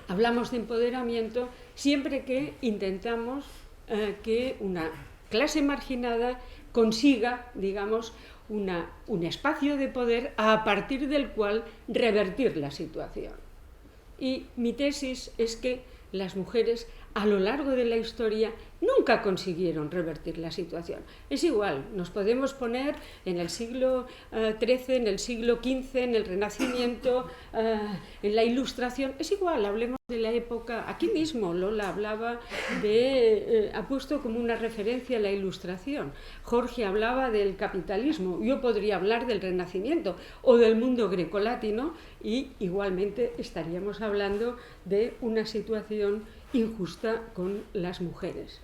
Hablamos de empoderamiento siempre que intentamos que una clase marginada consiga, digamos, un espacio de poder a partir del cual revertir la situación. Y mi tesis es que las mujeres a lo largo de la historia nunca consiguieron revertir la situación. Es igual, nos podemos poner en el siglo XIII, en el siglo XV, en el Renacimiento, en la Ilustración, es igual, hablemos de la época, aquí mismo Lola hablaba ha puesto como una referencia a la Ilustración, Jorge hablaba del capitalismo, yo podría hablar del Renacimiento o del mundo grecolatino y igualmente estaríamos hablando de una situación injusta con las mujeres.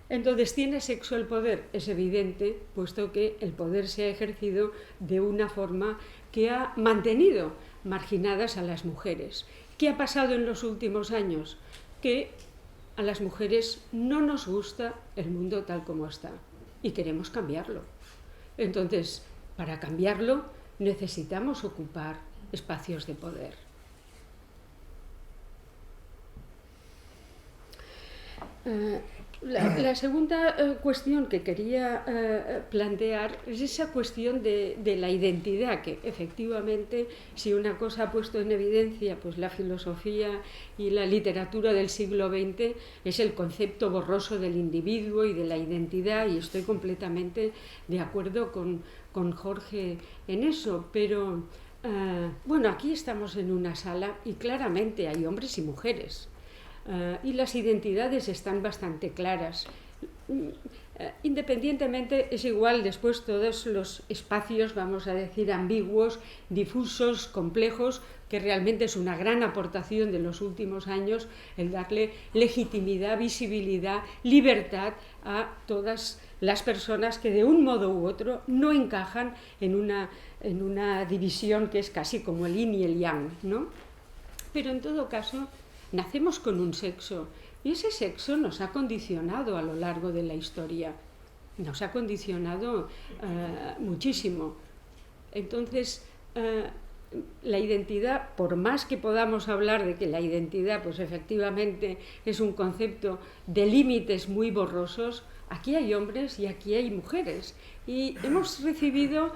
Entonces, ¿tiene sexo el poder? Es evidente, puesto que el poder se ha ejercido de una forma que ha mantenido marginadas a las mujeres. ¿Qué ha pasado en los últimos años? Que a las mujeres no nos gusta el mundo tal como está y queremos cambiarlo. Entonces, para cambiarlo necesitamos ocupar espacios de poder. La segunda cuestión que quería plantear es esa cuestión de la identidad, que efectivamente, si una cosa ha puesto en evidencia pues la filosofía y la literatura del siglo XX, es el concepto borroso del individuo y de la identidad, y estoy completamente de acuerdo con Jorge en eso, pero Bueno, aquí estamos en una sala y claramente hay hombres y mujeres. Y las identidades están bastante claras. Independientemente, es igual después todos los espacios, vamos a decir, ambiguos, difusos, complejos, que realmente es una gran aportación de los últimos años el darle legitimidad, visibilidad, libertad a todas las personas que de un modo u otro no encajan en una división que es casi como el yin y el yang, ¿no? Pero en todo caso, nacemos con un sexo y ese sexo nos ha condicionado a lo largo de la historia, nos ha condicionado muchísimo. Entonces, la identidad, por más que podamos hablar de que la identidad, pues efectivamente es un concepto de límites muy borrosos, aquí hay hombres y aquí hay mujeres. Y hemos recibido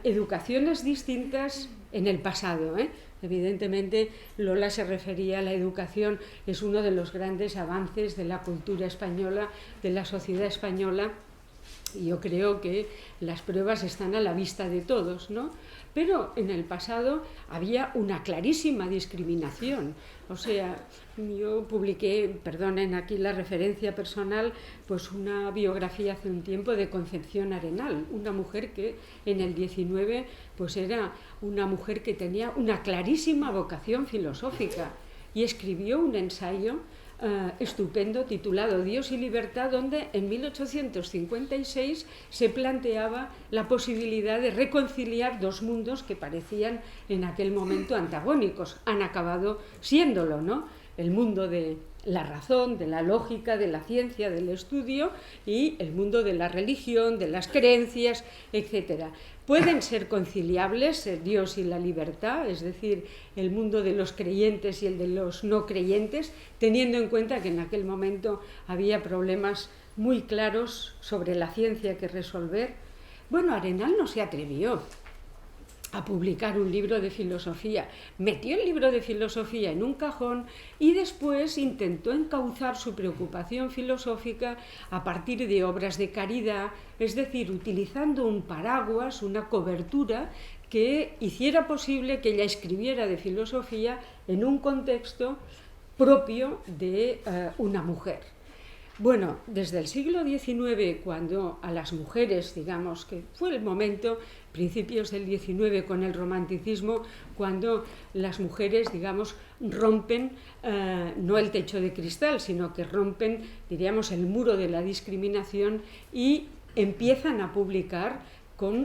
educaciones distintas en el pasado, Evidentemente, Lola se refería a la educación, es uno de los grandes avances de la cultura española, de la sociedad española, y yo creo que las pruebas están a la vista de todos, ¿no? Pero en el pasado había una clarísima discriminación. O sea, yo publiqué, perdonen aquí la referencia personal, pues una biografía hace un tiempo de Concepción Arenal, una mujer que en el 19 pues era una mujer que tenía una clarísima vocación filosófica y escribió un ensayo estupendo titulado Dios y Libertad, donde en 1856 se planteaba la posibilidad de reconciliar dos mundos que parecían en aquel momento antagónicos. Han acabado siéndolo, ¿no? El mundo de la razón, de la lógica, de la ciencia, del estudio, y el mundo de la religión, de las creencias, etc. Pueden ser conciliables Dios y la libertad, es decir, el mundo de los creyentes y el de los no creyentes, teniendo en cuenta que en aquel momento había problemas muy claros sobre la ciencia que resolver. Bueno, Arenal no se atrevió a publicar un libro de filosofía, metió el libro de filosofía en un cajón y después intentó encauzar su preocupación filosófica a partir de obras de caridad, es decir, utilizando un paraguas, una cobertura que hiciera posible que ella escribiera de filosofía en un contexto propio de una mujer. Bueno, desde el siglo XIX, cuando a las mujeres, digamos que fue el momento, principios del XIX con el romanticismo, cuando las mujeres, digamos, rompen no el techo de cristal, sino que rompen, diríamos, el muro de la discriminación y empiezan a publicar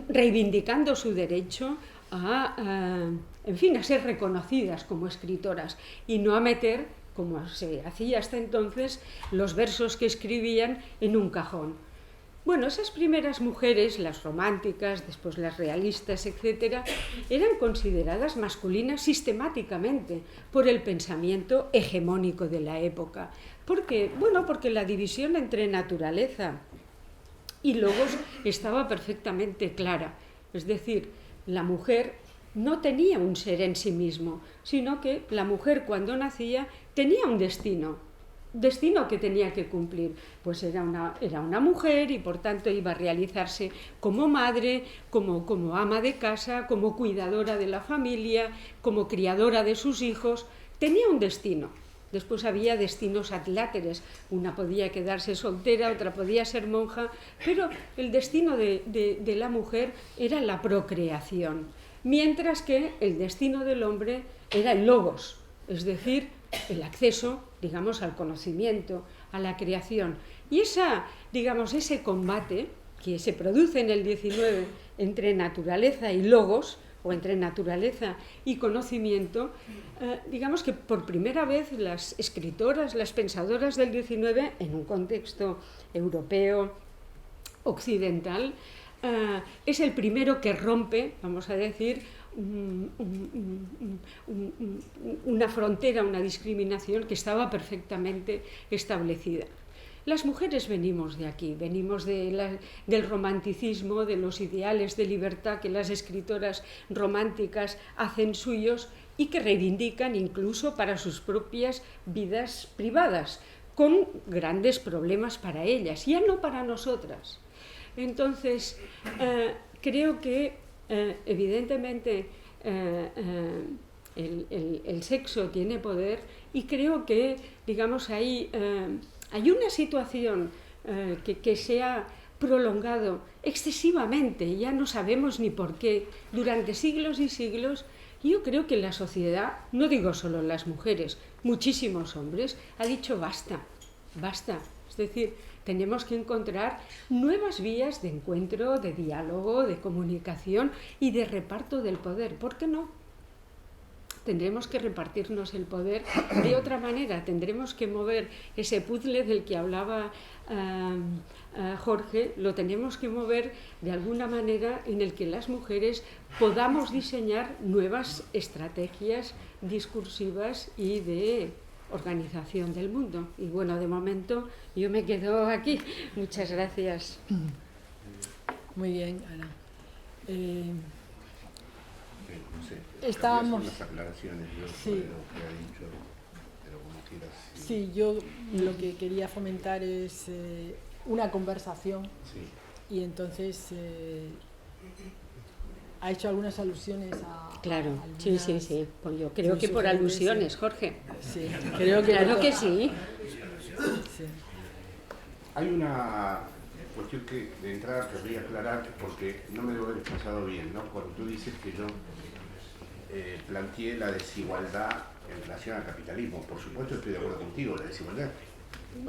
reivindicando su derecho en fin, a ser reconocidas como escritoras y no a meter, como se hacía hasta entonces, los versos que escribían en un cajón. Bueno, esas primeras mujeres, las románticas, después las realistas, etc., eran consideradas masculinas sistemáticamente por el pensamiento hegemónico de la época. ¿Por qué? Bueno, porque la división entre naturaleza y logos estaba perfectamente clara. Es decir, la mujer no tenía un ser en sí mismo, sino que la mujer cuando nacía tenía un destino que tenía que cumplir. Pues era una mujer y por tanto iba a realizarse como madre, como ama de casa, como cuidadora de la familia, como criadora de sus hijos. Tenía un destino. Después había destinos adláteres, una podía quedarse soltera, otra podía ser monja, pero el destino de la mujer era la procreación, mientras que el destino del hombre era el logos, es decir, el acceso, digamos, al conocimiento, a la creación. Y ese combate que se produce en el XIX entre naturaleza y logos, o entre naturaleza y conocimiento, digamos que por primera vez las escritoras, las pensadoras del XIX, en un contexto europeo, occidental, es el primero que rompe, vamos a decir, una frontera, una discriminación que estaba perfectamente establecida. Las mujeres venimos de aquí, venimos del romanticismo, de los ideales de libertad que las escritoras románticas hacen suyos y que reivindican incluso para sus propias vidas privadas, con grandes problemas para ellas, ya no para nosotras. Entonces, creo que evidentemente el sexo tiene poder, y creo que, digamos, hay una situación que se ha prolongado excesivamente, ya no sabemos ni por qué, durante siglos y siglos. Yo creo que la sociedad, no digo solo las mujeres, muchísimos hombres, ha dicho basta, basta. Es decir, tenemos que encontrar nuevas vías de encuentro, de diálogo, de comunicación y de reparto del poder. ¿Por qué no? Tendremos que repartirnos el poder de otra manera, tendremos que mover ese puzzle del que hablaba Jorge, lo tenemos que mover de alguna manera en el que las mujeres podamos diseñar nuevas estrategias discursivas y de organización del mundo. Y bueno, de momento yo me quedo aquí. Muchas gracias. Muy bien, Ana. No sé, estábamos... unas aclaraciones yo Sí. sobre lo que ha dicho, pero como quieras. Sí, yo lo que quería fomentar es una conversación, Sí. y entonces ha hecho algunas alusiones a... Claro, a sí, sí, sí. Pues yo creo muy que por sugerentes, alusiones, Jorge. Sí, creo que... Claro que sí. Sí. Hay una cuestión que de entrada querría aclarar porque no me debo haber expresado bien, ¿no? Cuando tú dices que yo planteé la desigualdad en relación al capitalismo, por supuesto estoy de acuerdo contigo, la desigualdad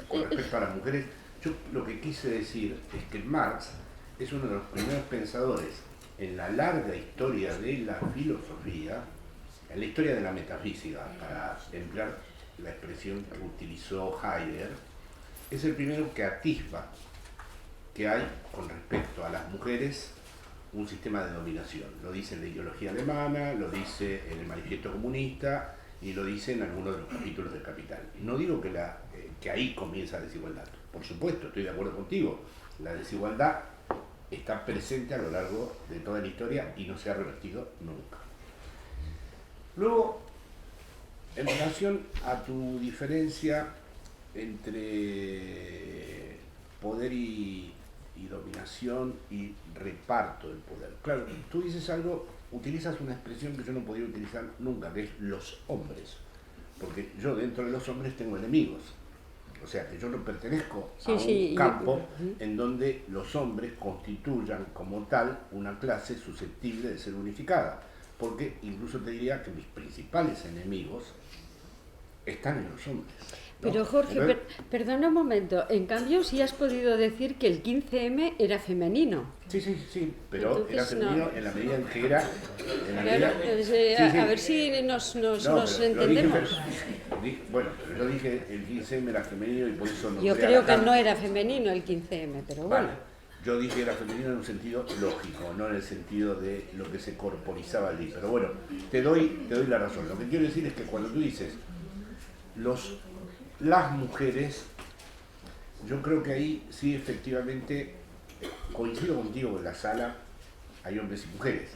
con respecto a las mujeres. Yo lo que quise decir es que Marx es uno de los primeros pensadores en la larga historia de la filosofía, en la historia de la metafísica, para emplear la expresión que utilizó Heidegger, es el primero que atisba que hay con respecto a las mujeres un sistema de dominación. Lo dice en la ideología alemana, lo dice en el manifiesto comunista y lo dice en algunos de los capítulos del Capital. No digo que ahí comienza la desigualdad. Por supuesto, estoy de acuerdo contigo. La desigualdad está presente a lo largo de toda la historia y no se ha revertido nunca. Luego, en relación a tu diferencia entre poder y dominación y reparto del poder. Claro, tú dices algo, utilizas una expresión que yo no podía utilizar nunca, que es los hombres. Porque yo dentro de los hombres tengo enemigos. O sea, que yo no pertenezco a un campo en donde los hombres constituyan como tal una clase susceptible de ser unificada. Porque incluso te diría que mis principales enemigos están en los hombres, ¿no? Pero Jorge, Entonces, perdona un momento, en cambio sí has podido decir que el 15M era femenino. Sí, pero Entonces, era femenino no. en la medida en que era... A ver si nos entendemos. Bueno, pero yo dije el 15M era femenino y por eso no... Yo creo que no era femenino el 15M, pero bueno. Vale, yo dije era femenino en un sentido lógico, no en el sentido de lo que se corporizaba allí. Pero bueno, te doy la razón. Lo que quiero decir es que cuando tú dices las mujeres, yo creo que ahí sí efectivamente coincido contigo que en la sala hay hombres y mujeres.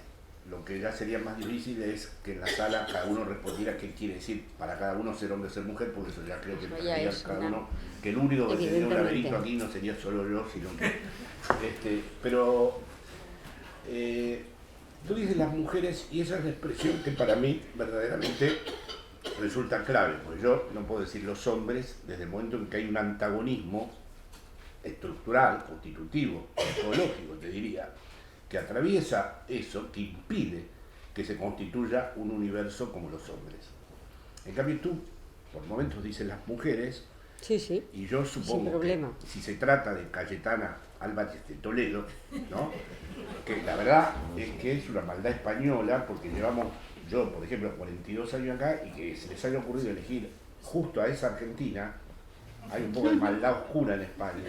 Lo que ya sería más difícil es que en la sala cada uno respondiera qué quiere decir para cada uno ser hombre o ser mujer, porque eso ya creo que ya es cada una... uno, que el único que tendría un Evidentemente. laberinto aquí no sería solo yo, sino que pero tú dices las mujeres y esa es la expresión que para mí verdaderamente resulta clave, porque yo no puedo decir los hombres desde el momento en que hay un antagonismo estructural, constitutivo, metodológico, te diría, que atraviesa eso, que impide que se constituya un universo como los hombres. En cambio tú, por momentos dices las mujeres, Sí, y yo supongo que si se trata de Cayetana Álvarez de Toledo, ¿no? Que la verdad es que es una maldad española, porque llevamos, yo por ejemplo, 42 años acá, y que se les haya ocurrido elegir justo a esa Argentina, hay un poco de maldad oscura en España.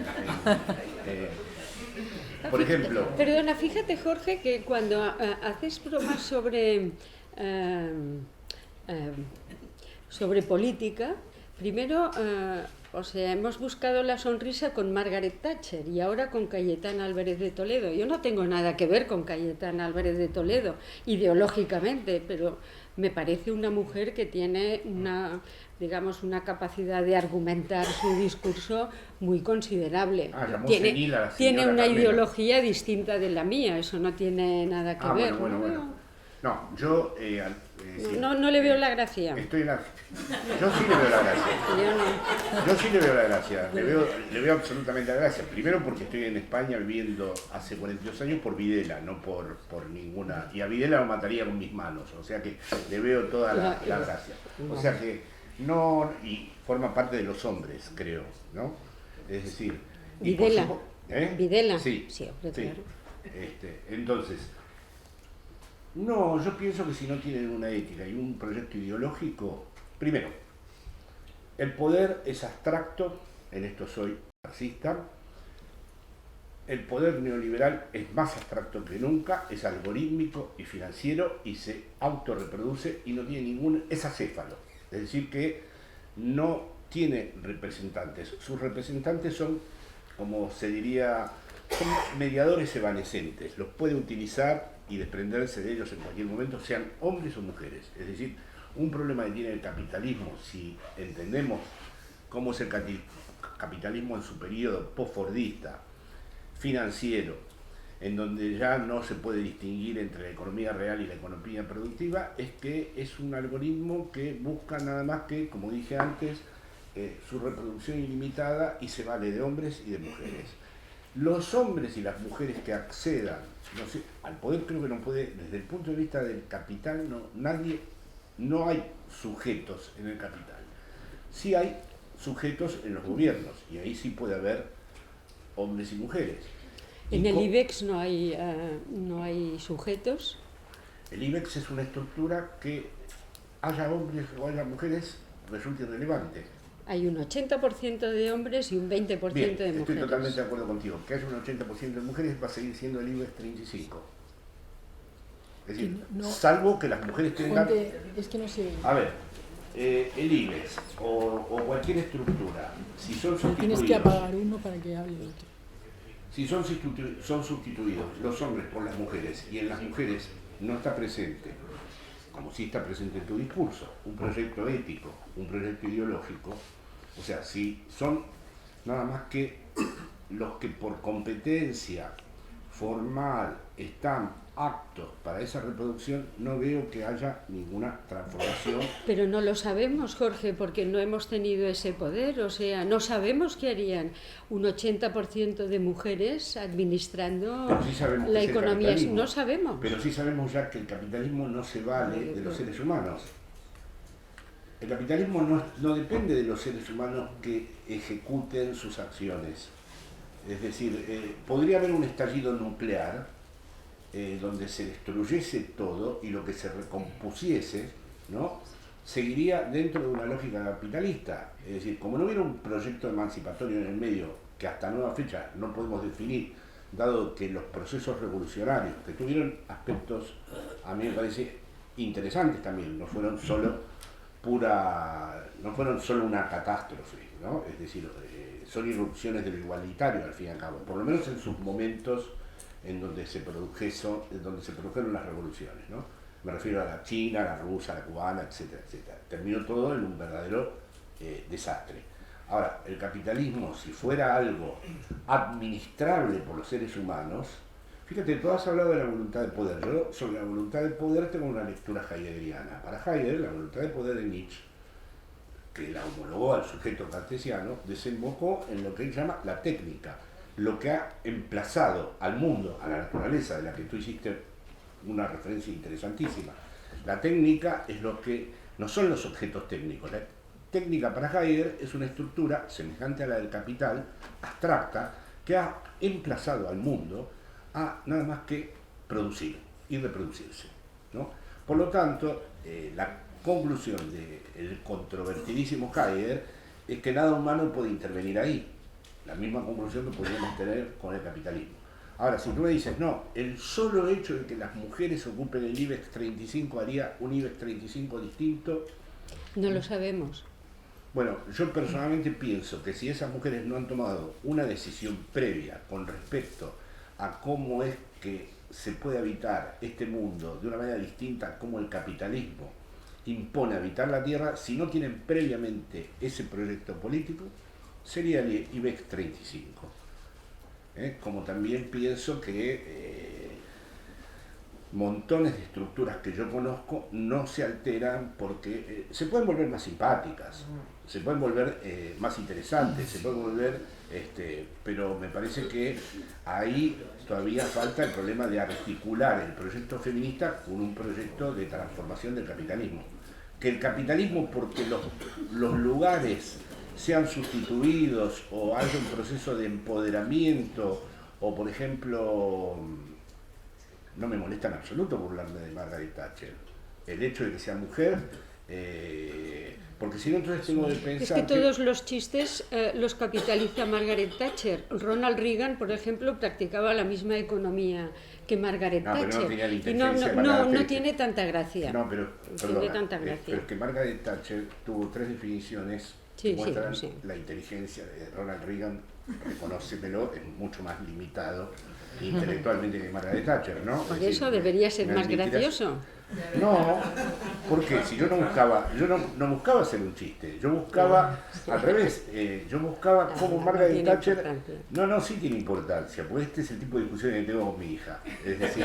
Por ejemplo... Perdona, fíjate Jorge que cuando haces bromas sobre política, primero, hemos buscado la sonrisa con Margaret Thatcher y ahora con Cayetana Álvarez de Toledo. Yo no tengo nada que ver con Cayetana Álvarez de Toledo, ideológicamente, pero me parece una mujer que tiene una capacidad de argumentar su discurso muy considerable. Tiene una ideología distinta de la mía, eso no tiene nada que ver. Bueno. No, yo... no le veo la gracia. Yo sí le veo la gracia. Yo no. Yo sí le veo la gracia, le veo absolutamente la gracia. Primero porque estoy en España viviendo hace 42 años por Videla, no por ninguna... Y a Videla lo mataría con mis manos, o sea que le veo toda la gracia. O sea que no... Y forma parte de los hombres, creo, ¿no? Es decir... Videla. Videla. Sí, sí, claro. Entonces... No, yo pienso que si no tienen una ética y un proyecto ideológico, primero, el poder es abstracto, en esto soy marxista, el poder neoliberal es más abstracto que nunca, es algorítmico y financiero y se autorreproduce y no tiene ningún, es acéfalo, es decir que no tiene representantes, sus representantes son, como se diría, son mediadores evanescentes, los puede utilizar y desprenderse de ellos en cualquier momento, sean hombres o mujeres. Es decir, un problema que tiene el capitalismo, si entendemos cómo es el capitalismo en su periodo post-fordista, financiero, en donde ya no se puede distinguir entre la economía real y la economía productiva, es que es un algoritmo que busca nada más que, como dije antes, su reproducción ilimitada y se vale de hombres y de mujeres. Los hombres y las mujeres que accedan al poder, creo que no puede, desde el punto de vista del capital, no hay sujetos en el capital. Sí hay sujetos en los gobiernos, y ahí sí puede haber hombres y mujeres. En el IBEX no hay sujetos. El IBEX es una estructura que haya hombres o haya mujeres resulta irrelevante. Hay un 80% de hombres y un 20% de mujeres. Estoy totalmente de acuerdo contigo. Que haya un 80% de mujeres va a seguir siendo el IBEX 35. Es decir, salvo que las mujeres tengan... Es que no sé... A ver, el IBEX o cualquier estructura, si son sustituidos... Tienes que apagar uno para que hable el otro. Si son sustituidos los hombres por las mujeres y en las mujeres no está presente, como sí está presente en tu discurso, un proyecto ético, un proyecto ideológico, o sea, si son nada más que los que por competencia formal están aptos para esa reproducción, no veo que haya ninguna transformación. Pero no lo sabemos, Jorge, porque no hemos tenido ese poder, o sea, no sabemos qué harían un 80% de mujeres administrando sí la economía. No sabemos. Pero sí sabemos ya que el capitalismo no se vale de los seres humanos. El capitalismo no depende de los seres humanos que ejecuten sus acciones. Es decir, podría haber un estallido nuclear donde se destruyese todo y lo que se recompusiese, ¿no?, seguiría dentro de una lógica capitalista. Es decir, como no hubiera un proyecto emancipatorio en el medio, que hasta nueva fecha no podemos definir, dado que los procesos revolucionarios, que tuvieron aspectos, a mí me parece, interesantes también, no fueron solo una catástrofe, ¿no? Es decir, son irrupciones de lo igualitario al fin y al cabo, por lo menos en sus momentos en donde se produjeron las revoluciones, ¿no? Me refiero a la china, a la rusa, a la cubana, etcétera, etcétera. Terminó todo en un verdadero desastre. Ahora, el capitalismo, si fuera algo administrable por los seres humanos, fíjate, tú has hablado de la voluntad de poder. Yo sobre la voluntad de poder tengo una lectura heideggeriana. Para Heidegger, la voluntad de poder de Nietzsche, que la homologó al sujeto cartesiano, desembocó en lo que él llama la técnica, lo que ha emplazado al mundo, a la naturaleza, de la que tú hiciste una referencia interesantísima. La técnica es lo que no son los objetos técnicos. La técnica para Heidegger es una estructura semejante a la del capital, abstracta, que ha emplazado al mundo a nada más que producir y reproducirse, ¿no? Por lo tanto, la conclusión del controvertidísimo Heidegger es que nada humano puede intervenir ahí. La misma conclusión que podríamos tener con el capitalismo. Ahora, si tú me dices, no, el solo hecho de que las mujeres ocupen el IBEX 35 haría un IBEX 35 distinto. No lo sabemos. Bueno, yo personalmente pienso que si esas mujeres no han tomado una decisión previa con respecto a cómo es que se puede habitar este mundo de una manera distinta a cómo el capitalismo impone habitar la Tierra, si no tienen previamente ese proyecto político, sería el IBEX 35. Como también pienso que montones de estructuras que yo conozco no se alteran porque se pueden volver más simpáticas, se pueden volver más interesantes, se pueden volver, pero me parece que ahí todavía falta el problema de articular el proyecto feminista con un proyecto de transformación del capitalismo. Que el capitalismo, porque los lugares sean sustituidos o haya un proceso de empoderamiento, o por ejemplo, no me molesta en absoluto burlarme de Margaret Thatcher, el hecho de que sea mujer, porque si no entonces tengo de pensar... Es que todos los chistes los capitaliza Margaret Thatcher. Ronald Reagan, por ejemplo, practicaba la misma economía que Margaret Thatcher. Pero no tenía la y inteligencia no tiene tanta gracia. No, pero, perdona, tiene tanta gracia. Pero es que Margaret Thatcher tuvo 3 definiciones que muestran la inteligencia de Ronald Reagan, reconócemelo, es mucho más limitado intelectualmente que Margaret Thatcher, ¿no? Por eso debería ser más gracioso. No, porque si yo no buscaba hacer un chiste, yo buscaba al revés, yo buscaba cómo Margaret Thatcher, sí tiene importancia, porque este es el tipo de discusión que tengo con mi hija, es decir,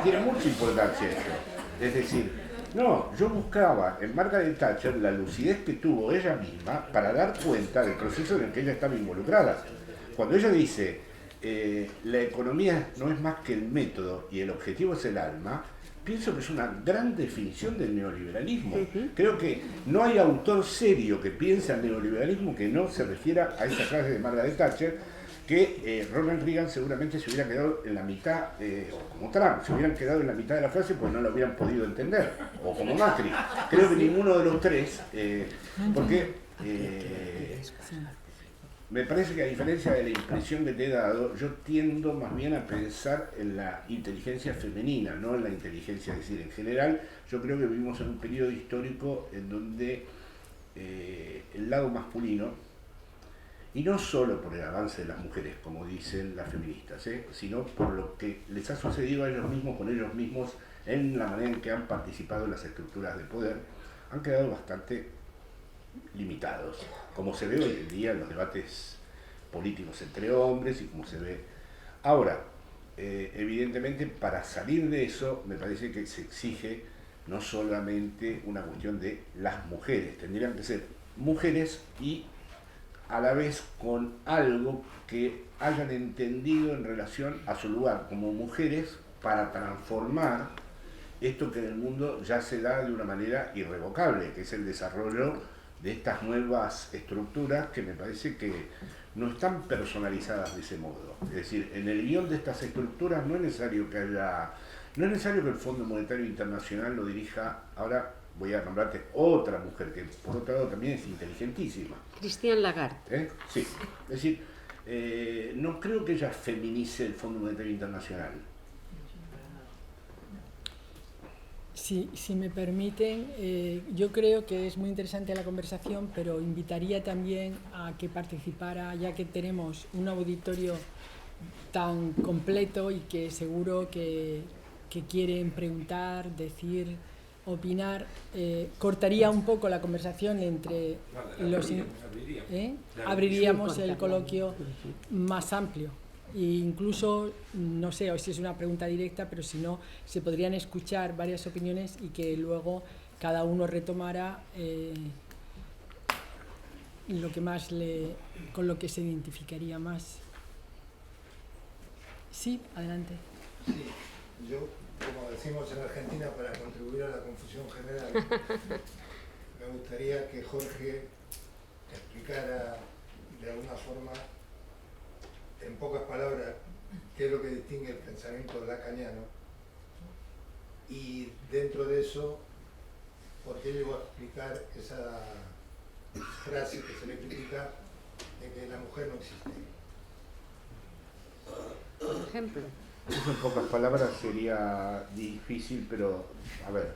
tiene mucha importancia esto, es decir, yo buscaba en Margaret Thatcher la lucidez que tuvo ella misma para dar cuenta del proceso en el que ella estaba involucrada. Cuando ella dice la economía no es más que el método y el objetivo es el alma, pienso que es una gran definición del neoliberalismo. Creo que no hay autor serio que piense al neoliberalismo que no se refiera a esa frase de Margaret Thatcher, que Ronald Reagan seguramente se hubiera quedado en la mitad, o como Trump, se hubieran quedado en la mitad de la frase porque no la hubieran podido entender, o como Macri. Creo que ninguno de los tres, porque me parece que a diferencia de la impresión que te he dado, yo tiendo más bien a pensar en la inteligencia femenina, no en la inteligencia, es decir, en general yo creo que vivimos en un periodo histórico en donde el lado masculino, y no solo por el avance de las mujeres, como dicen las feministas, sino por lo que les ha sucedido a ellos mismos, con ellos mismos, en la manera en que han participado en las estructuras de poder, han quedado bastante limitados, como se ve hoy en día en los debates políticos entre hombres y como se ve ahora. Evidentemente, para salir de eso, me parece que se exige no solamente una cuestión de las mujeres, tendrían que ser mujeres y a la vez con algo que hayan entendido en relación a su lugar como mujeres para transformar esto que en el mundo ya se da de una manera irrevocable, que es el desarrollo de estas nuevas estructuras que me parece que no están personalizadas de ese modo. Es decir, en el guión de estas estructuras no es necesario que el Fondo Monetario Internacional lo dirija. Ahora voy a nombrarte otra mujer que por otro lado también es inteligentísima. Christine Lagarde. Sí, es decir, no creo que ella feminice el Fondo Monetario Internacional. Si me permiten, yo creo que es muy interesante la conversación, pero invitaría también a que participara, ya que tenemos un auditorio tan completo y que seguro que quieren preguntar, decir, opinar, cortaría un poco la conversación entre los... abriríamos el coloquio más amplio. E incluso, no sé si es una pregunta directa, pero si no, se podrían escuchar varias opiniones y que luego cada uno retomara lo que más con lo que se identificaría más. Sí, adelante. Sí, yo, como decimos en Argentina, para contribuir a la confusión general, me gustaría que Jorge explicara de alguna forma, en pocas palabras, qué es lo que distingue el pensamiento lacaniano y dentro de eso, por qué llegó a explicar esa frase que se le critica de que la mujer no existe. Por ejemplo. Eso en pocas palabras sería difícil, pero a ver,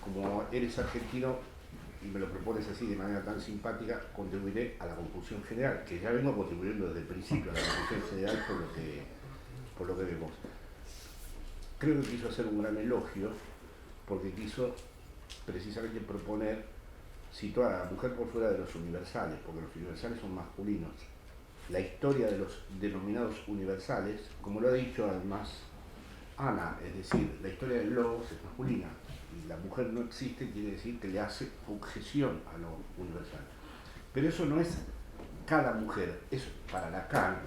como eres argentino y me lo propones así de manera tan simpática, contribuiré a la confusión general, que ya vengo contribuyendo desde el principio a la confusión general por lo que vemos. Creo que quiso hacer un gran elogio, porque quiso precisamente proponer situar a la mujer por fuera de los universales, porque los universales son masculinos. La historia de los denominados universales, como lo ha dicho además Ana, es decir, la historia del logos es masculina y la mujer no existe, quiere decir que le hace objeción a lo universal. Pero eso no es cada mujer, es para Lacan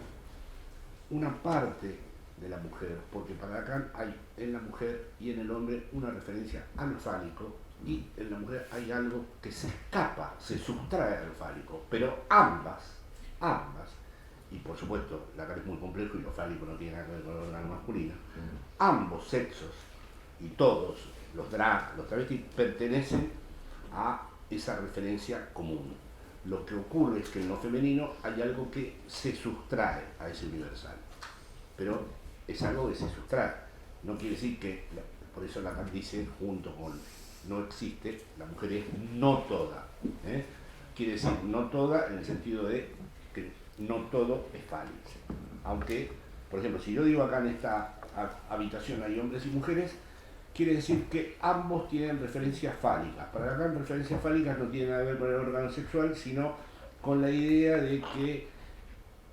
una parte de la mujer, porque para Lacan hay en la mujer y en el hombre una referencia a lo fálico, y en la mujer hay algo que se escapa, se sustrae al fálico, pero ambas, y por supuesto Lacan es muy complejo y lo fálico no tiene nada que ver con el órgano masculino, ambos sexos y todos los drag, los travestis pertenecen a esa referencia común. Lo que ocurre es que en lo femenino hay algo que se sustrae a ese universal, pero es algo que se sustrae. No quiere decir que, por eso Lacan dice, junto con no existe, la mujer es no toda. Quiere decir no toda en el sentido de que no todo es fálico. Aunque, por ejemplo, si yo digo acá en esta habitación hay hombres y mujeres, quiere decir que ambos tienen referencias fálicas. Para Lacan, referencias fálicas no tienen nada que ver con el órgano sexual, sino con la idea de que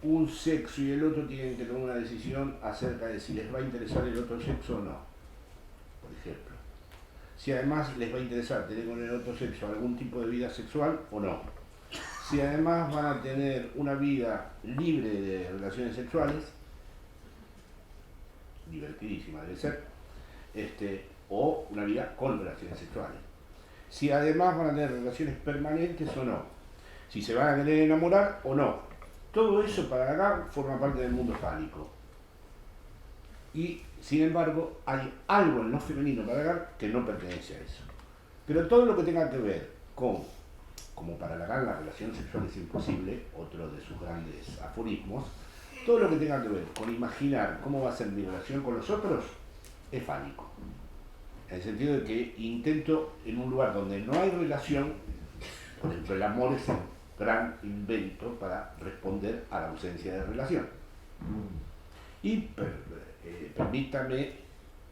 un sexo y el otro tienen que tomar una decisión acerca de si les va a interesar el otro sexo o no, por ejemplo. Si además les va a interesar tener con el otro sexo algún tipo de vida sexual o no. Si además van a tener una vida libre de relaciones sexuales, divertidísima debe ser, o una vida con relaciones sexuales. Si además van a tener relaciones permanentes o no. Si se van a querer enamorar o no. Todo eso para acá forma parte del mundo fálico. Y sin embargo hay algo en lo femenino para acá que no pertenece a eso. Pero todo lo que tenga que ver con, como para Lacan la relación sexual es imposible, otro de sus grandes aforismos, todo lo que tenga que ver con imaginar cómo va a ser mi relación con los otros es fálico. En el sentido de que intento en un lugar donde no hay relación, por ejemplo el amor es un gran invento para responder a la ausencia de relación. Y permíteme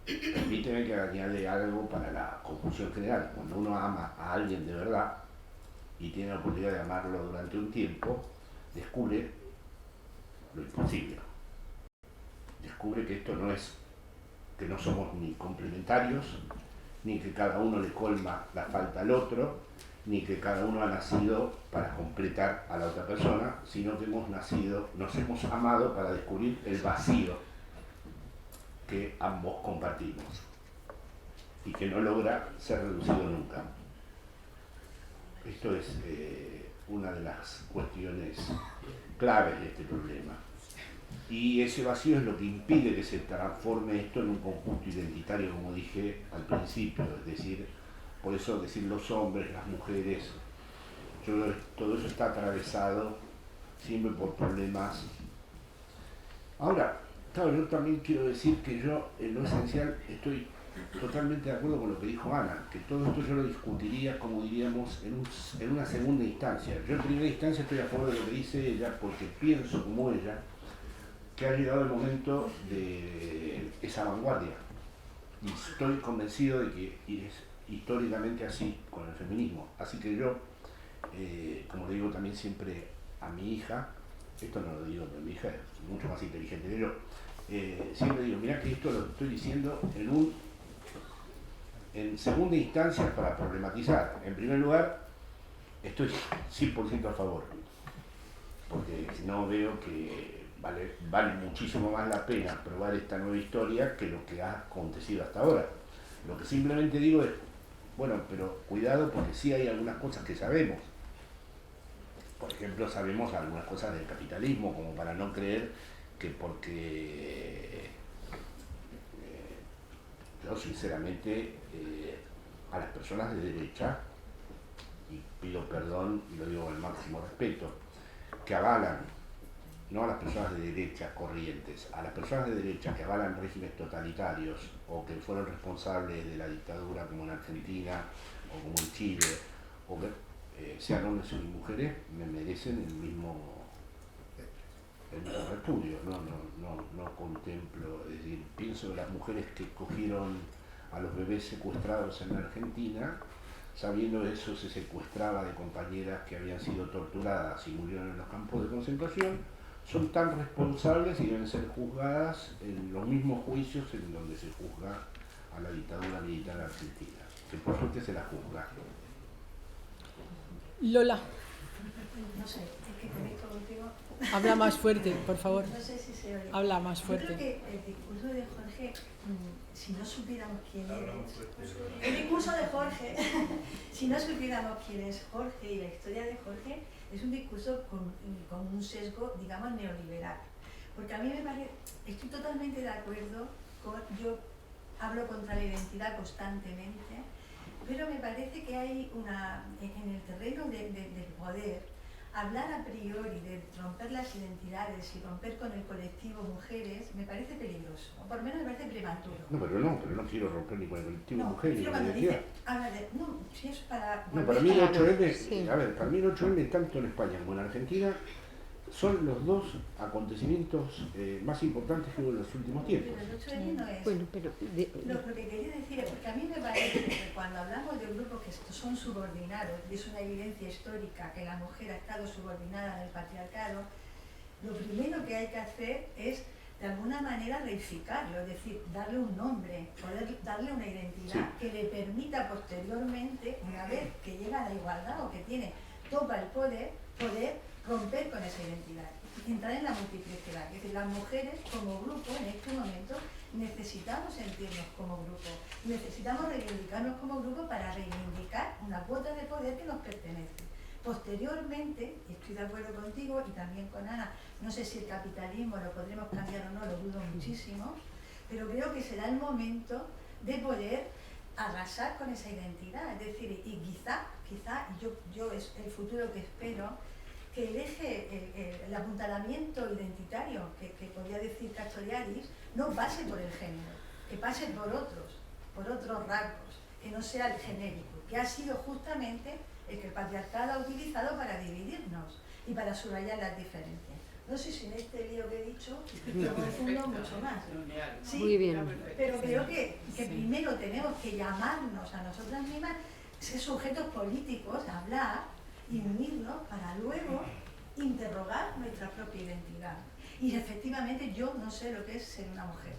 que añade algo para la conclusión general. Cuando uno ama a alguien de verdad y tiene la oportunidad de amarlo durante un tiempo, descubre lo imposible. Descubre que esto no es, que no somos ni complementarios, ni que cada uno le colma la falta al otro, ni que cada uno ha nacido para completar a la otra persona, sino que hemos nacido, nos hemos amado para descubrir el vacío que ambos compartimos y que no logra ser reducido nunca. Esto es una de las cuestiones claves de este problema. Y ese vacío es lo que impide que se transforme esto en un conjunto identitario, como dije al principio, es decir, por eso decir los hombres, las mujeres, todo eso está atravesado siempre por problemas. Ahora, claro, yo también quiero decir que yo, en lo esencial, estoy totalmente de acuerdo con lo que dijo Ana, que todo esto yo lo discutiría, como diríamos, en una segunda instancia. Yo en primera instancia estoy a favor de lo que dice ella, porque pienso como ella, que ha llegado el momento de esa vanguardia. Y estoy convencido de que es históricamente así con el feminismo. Así que yo, como le digo también siempre a mi hija, esto no lo digo porque mi hija es mucho más inteligente que yo, siempre digo, mirá que esto lo estoy diciendo en segunda instancia para problematizar. En primer lugar, estoy 100% a favor, porque no veo que vale muchísimo más la pena probar esta nueva historia que lo que ha acontecido hasta ahora. Lo que simplemente digo es, bueno, pero cuidado porque sí hay algunas cosas que sabemos. Por ejemplo, sabemos algunas cosas del capitalismo, como para no creer que porque yo sinceramente a las personas de derecha, y pido perdón y lo digo con el máximo respeto, que avalan, no a las personas de derecha corrientes, a las personas de derecha que avalan regímenes totalitarios o que fueron responsables de la dictadura como en Argentina o como en Chile, o que sean hombres y mujeres, me merecen el mismo repudio. No contemplo, es decir, pienso que las mujeres que cogieron a los bebés secuestrados en la Argentina, sabiendo eso se secuestraba de compañeras que habían sido torturadas y murieron en los campos de concentración, son tan responsables y deben ser juzgadas en los mismos juicios en donde se juzga a la dictadura militar argentina, que por suerte se la juzga. Lola, No sé, es que conecto contigo. habla más fuerte, por favor. No sé si se oye. Habla más Yo fuerte. creo que el discurso de Jorge, si no supiéramos quién es. El discurso de Jorge, si no supiéramos quién es Jorge y la historia de Jorge, es un discurso con un sesgo, digamos, neoliberal. Porque a mí me parece, estoy totalmente de acuerdo yo hablo contra la identidad constantemente, pero me parece que hay en el terreno del poder, hablar a priori de romper las identidades y romper con el colectivo mujeres me parece peligroso, o por lo menos me parece prematuro. No, pero no quiero romper ni con el colectivo mujeres ni con la identidad. Si es para... No, para mí el 8M, a ver, para mí el 8M tanto en España como en Argentina son los dos acontecimientos más importantes que hubo en los últimos tiempos. Pero el 8M no es... Bueno, pero Lo que quería decir es, porque a mí me parece que cuando hablamos de grupos que son subordinados, y es una evidencia histórica que la mujer ha estado subordinada en el patriarcado, lo primero que hay que hacer es, de alguna manera, reificarlo, es decir, darle un nombre, poder darle una identidad que le permita posteriormente, una vez que llega a la igualdad o que topa el poder romper con esa identidad, entrar en la multiplicidad. Es decir, las mujeres como grupo en este momento necesitamos sentirnos como grupo, necesitamos reivindicarnos como grupo para reivindicar una cuota de poder que nos pertenece. Posteriormente, y estoy de acuerdo contigo y también con Ana, no sé si el capitalismo lo podremos cambiar o no, lo dudo muchísimo, pero creo que será el momento de poder arrasar con esa identidad. Es decir, y quizá yo es el futuro que espero, que el eje, el apuntalamiento identitario que podría decir Castoriadis, no pase por el género, que pase por otros rasgos, que no sea el genérico, que ha sido justamente el que el patriarcado ha utilizado para dividirnos y para subrayar las diferencias. No sé si en este lío que he dicho lo confundo mucho más. Sí, muy bien. pero creo que primero tenemos que llamarnos a nosotras mismas, ser sujetos políticos, hablar y unirnos para luego interrogar nuestra propia identidad. Y efectivamente yo no sé lo que es ser una mujer,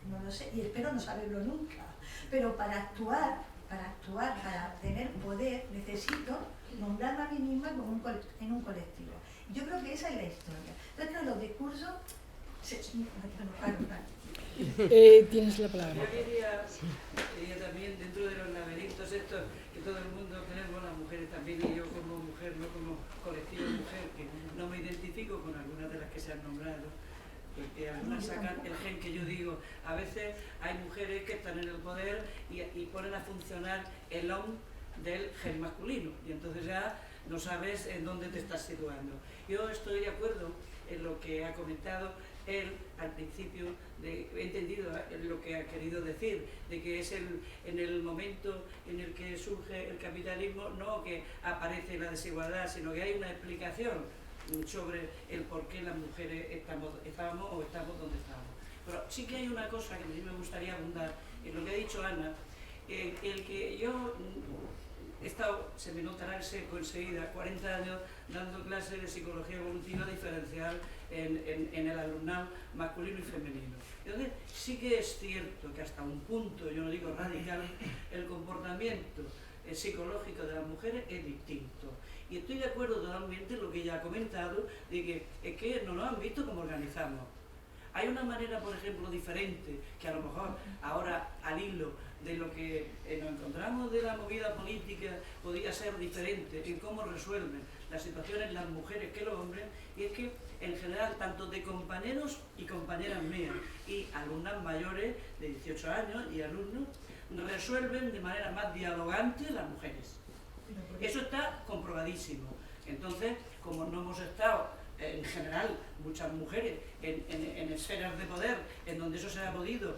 no lo sé y espero no saberlo nunca, pero para actuar, para tener poder, necesito nombrarme a mí misma como en un colectivo. Yo creo que esa es la historia. Entonces, los discursos... Tienes la palabra. Yo quería también, dentro de los laberintos estos que todo el mundo tenemos, las mujeres también, y yo como mujer, no como colectivo de mujer, que no me identifico con algunas de las que se han nombrado, porque algunas sacan el gen que yo digo. A veces hay mujeres que están en el poder y ponen a funcionar el ON del gen masculino, y entonces ya no sabes en dónde te estás situando. Yo estoy de acuerdo en lo que ha comentado él al principio, he entendido lo que ha querido decir, de que es en el momento en el que surge el capitalismo, no que aparece la desigualdad, sino que hay una explicación sobre el por qué las mujeres estábamos donde estamos. Pero sí que hay una cosa que a mí me gustaría abundar en lo que ha dicho Ana, el que yo he estado, se me notará el seco enseguida, 40 años dando clases de psicología evolutiva diferencial en el alumnado masculino y femenino. Entonces, sí que es cierto que hasta un punto, yo no digo radical, el comportamiento psicológico de las mujeres es distinto. Y estoy de acuerdo totalmente en lo que ella ha comentado, de que es que no nos han visto cómo organizamos. Hay una manera, por ejemplo, diferente, que a lo mejor ahora al hilo de lo que nos encontramos de la movida política podría ser diferente en cómo resuelven las situaciones las mujeres que los hombres, y es que en general tanto de compañeros y compañeras mías y alumnas mayores de 18 años y alumnos resuelven de manera más dialogante las mujeres. Eso está comprobadísimo. Entonces, como no hemos estado en general muchas mujeres en esferas de poder en donde eso se ha podido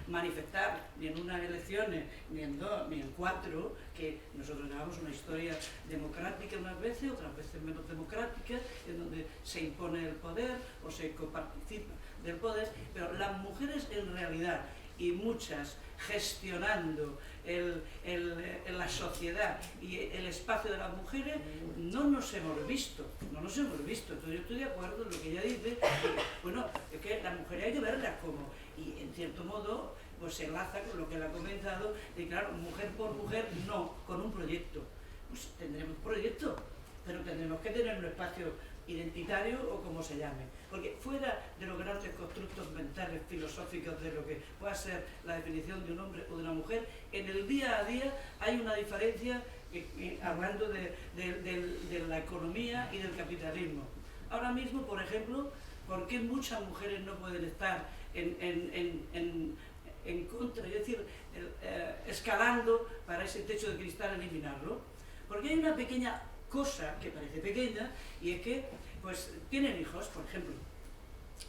manifestar ni en unas elecciones, ni en 2, ni en 4, que nosotros llevamos una historia democrática unas veces, otras veces menos democrática, en donde se impone el poder o se coparticipa del poder, pero las mujeres en realidad, y muchas gestionando la sociedad y el espacio de las mujeres, no nos hemos visto. Entonces yo estoy de acuerdo en lo que ella dice, bueno, es que las mujeres hay que verlas como, y en cierto modo pues se enlaza con lo que él ha comentado, de claro, mujer por mujer, no, con un proyecto. Pues tendremos proyectos, pero tendremos que tener un espacio identitario o como se llame, porque fuera de los grandes constructos mentales, filosóficos de lo que pueda ser la definición de un hombre o de una mujer, en el día a día hay una diferencia, hablando de la economía y del capitalismo. Ahora mismo, por ejemplo, ¿por qué muchas mujeres no pueden estar en contra, es decir, escalando para ese techo de cristal, eliminarlo? Porque hay una pequeña cosa que parece pequeña, y es que pues tienen hijos, por ejemplo,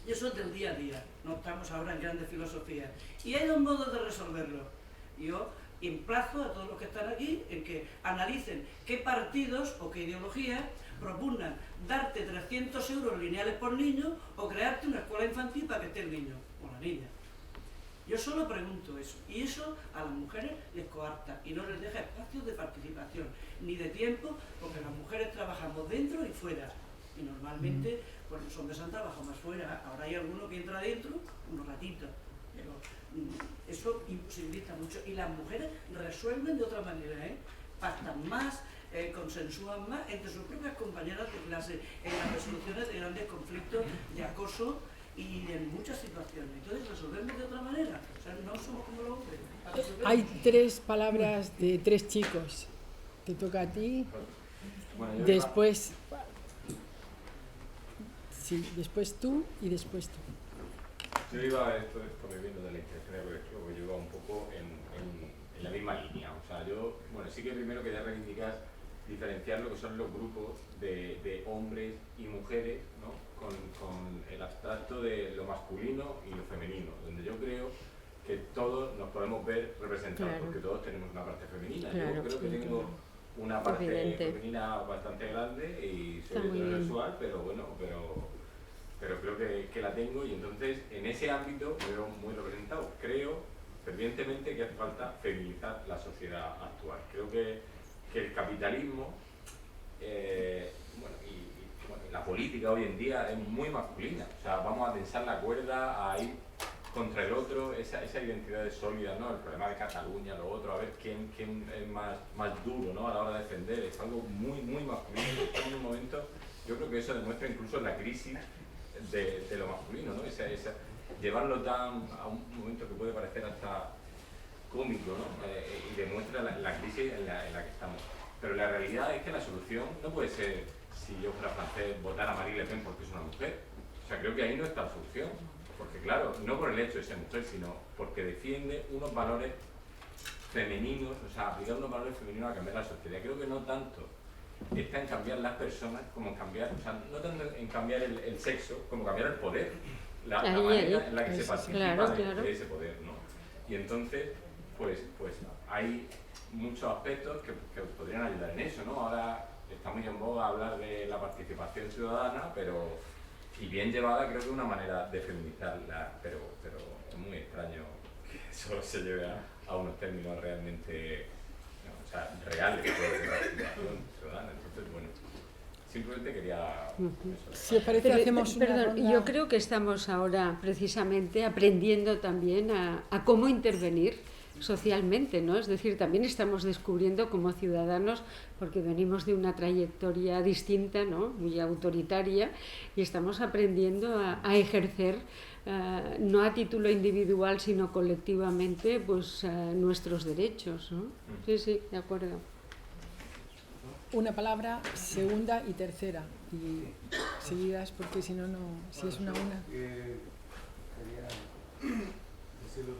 y eso es del día a día, no estamos ahora en grandes filosofías, y hay dos modos de resolverlo. Yo emplazo a todos los que están aquí en que analicen qué partidos o qué ideologías propugnan darte 300 euros lineales por niño o crearte una escuela infantil para que esté el niño o la niña. Yo solo pregunto eso, y eso a las mujeres les coarta y no les deja espacios de participación, ni de tiempo, porque las mujeres trabajamos dentro y fuera, y normalmente pues los hombres han trabajado más fuera. Ahora hay alguno que entra dentro unos ratitos, pero eso imposibilita mucho, y las mujeres resuelven de otra manera, pactan más, consensúan más entre sus propias compañeras de clase en las resoluciones de grandes conflictos de acoso y en muchas situaciones. Entonces resolvemos de otra manera, o sea, no somos como los hombres. Hay 3 palabras de 3 chicos. Te toca a ti. Bueno, Después... Sí, después tú y después tú. Yo iba, esto viendo de la inteligencia colectiva, porque yo iba un poco en la misma línea. O sea, yo, bueno, sí que primero quería reivindicar, diferenciar lo que son los grupos de hombres y mujeres, ¿no? Con el abstracto de lo masculino y lo femenino, donde yo creo que todos nos podemos ver representados, claro, porque todos tenemos una parte femenina. Claro, yo creo que tengo una parte femenina bastante grande y soy heterosexual, pero bueno, pero creo que la tengo, y entonces en ese ámbito me veo muy representado. Creo fervientemente que hace falta feminizar la sociedad actual. Creo que el capitalismo la política hoy en día es muy masculina. O sea, vamos a tensar la cuerda, a ir contra el otro, esa identidad es sólida, ¿no? El problema de Cataluña, lo otro, a ver quién es más duro, ¿no? A la hora de defender, es algo muy masculino. Estamos en un momento, yo creo que eso demuestra incluso la crisis de lo masculino, ¿no? Llevarlo tan a un momento que puede parecer hasta cómico, ¿no? Y demuestra la crisis en la que estamos. Pero la realidad es que la solución no puede ser, si yo fuera francés, votar a Marine Le Pen porque es una mujer. O sea, creo que ahí no está la solución. Porque claro, no por el hecho de ser mujer, sino porque defiende unos valores femeninos, o sea, aplicar unos valores femeninos a cambiar la sociedad. Creo que no tanto está en cambiar las personas como en cambiar, o sea, no tanto en cambiar el sexo como cambiar el poder, la manera en la que se participa de ese poder, ¿no? Y entonces, pues hay muchos aspectos que podrían ayudar en eso, ¿no? Ahora está muy en boga hablar de la participación ciudadana, pero y bien llevada creo que es una manera de feminizarla, pero es muy extraño que eso se lleve a unos términos realmente, o sea, reales de participación ciudadana. Entonces, bueno, simplemente quería... Si os parece, hacemos una perdón, ronda. yo creo que estamos ahora precisamente aprendiendo también a cómo intervenir socialmente, ¿no? Es decir, también estamos descubriendo como ciudadanos, porque venimos de una trayectoria distinta, ¿no? Muy autoritaria, y estamos aprendiendo a ejercer, no a título individual, sino colectivamente, pues nuestros derechos, ¿no? Sí, de acuerdo. Una palabra, segunda y tercera, y seguidas, porque si no, si es una. Quería decir dos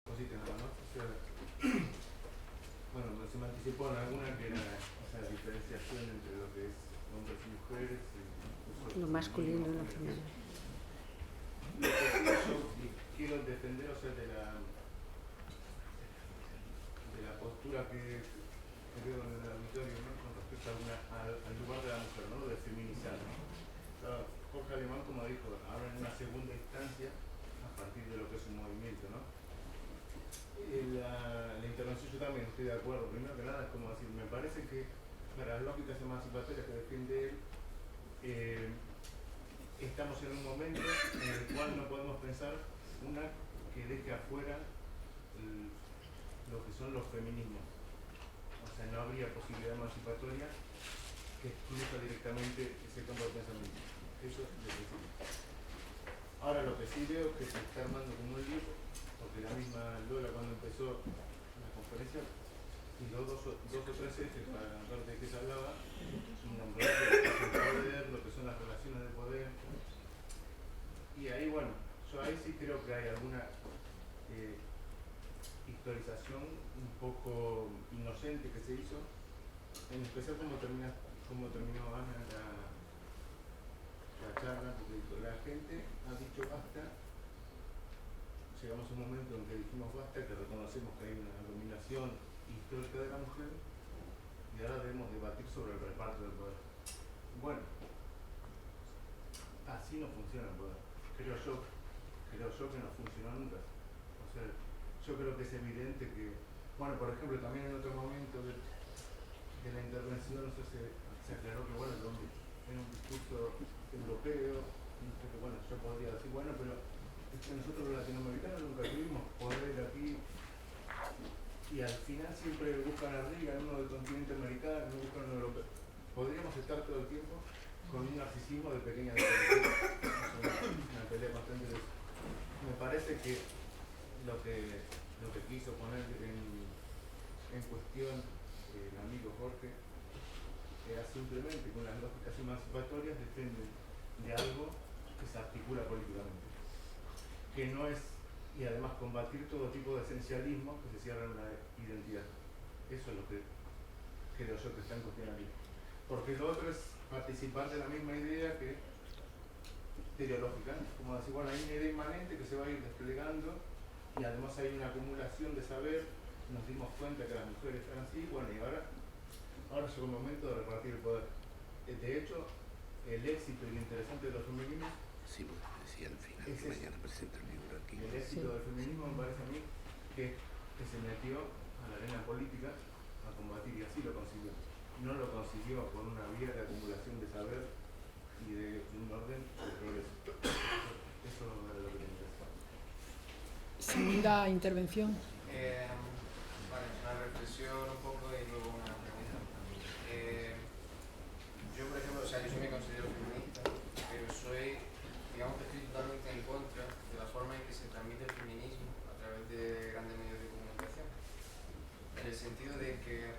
cositas nada más. O sea, bueno, se me anticipó en alguna que era esa diferenciación entre lo que es hombres y mujeres, lo masculino y lo femenino. Yo quiero defender, o sea, de la postura que veo en el auditorio, ¿no? Con respecto al lugar de la mujer, ¿no? Lo de feminizar, ¿no? O sea, Jorge Alemán, como dijo, ahora en una segunda instancia, a partir de lo que es un movimiento, ¿no? la intervención yo también estoy de acuerdo. Primero que nada es como decir, me parece que para las lógicas emancipatorias que defiende él, estamos en un momento en el cual no podemos pensar una que deje afuera lo que son los feminismos. O sea, no habría posibilidad emancipatoria que excluya directamente ese campo de pensamiento. Eso es de principio. Ahora lo que sí veo es que se está armando como un lío, porque la misma Lola cuando empezó la conferencia tiró dos o tres ejes para la parte de que se hablaba, y nombró lo que es el poder, lo que son las relaciones de poder. Y ahí, bueno, yo ahí sí creo que hay alguna historización un poco inocente que se hizo, en especial como terminó Ana la charla, porque la gente ha dicho basta. Llegamos a un momento en que dijimos basta, que reconocemos que hay una dominación histórica de la mujer y ahora debemos debatir sobre el reparto del poder. Bueno, así no funciona el poder. Creo yo que no funcionó nunca. O sea, yo creo que es evidente que, bueno, por ejemplo, también en otro momento de la intervención se aclaró que, bueno, en un discurso europeo, que, bueno, yo podría decir, bueno, pero es que nosotros los latinoamericanos nunca tuvimos poder aquí, y al final siempre buscan arriba, uno del continente americano, uno buscan uno europeo. Podríamos estar todo el tiempo con un narcisismo de pequeña diferencia. Una pelea bastante de eso. Me parece que lo que quiso poner en cuestión el amigo Jorge era simplemente con las lógicas emancipatorias defienden de algo que se articula políticamente, que no es, y además combatir todo tipo de esencialismo que se cierra en una identidad. Eso es lo que creo yo que está en cuestión aquí, porque lo otro es participar de la misma idea que teleológica, como decir, bueno, hay una idea inmanente que se va a ir desplegando y además hay una acumulación de saber. Nos dimos cuenta que las mujeres están así, bueno, y ahora llegó el momento de repartir el poder. De hecho, el éxito y lo interesante de los feminismos, Sí, porque decía al final que mañana presenta el libro aquí. el éxito del feminismo me parece a mí que se metió a la arena política a combatir, y así lo consiguió. No lo consiguió por una vía de acumulación de saber y de un orden de progreso. Eso es lo que me interesa. Segunda intervención. Vale, una reflexión un poco y luego una pregunta. Yo, por ejemplo, o sea, yo sí me considero feminista, pero digamos que estoy totalmente en contra de la forma en que se transmite el feminismo a través de grandes medios de comunicación. En el sentido de que,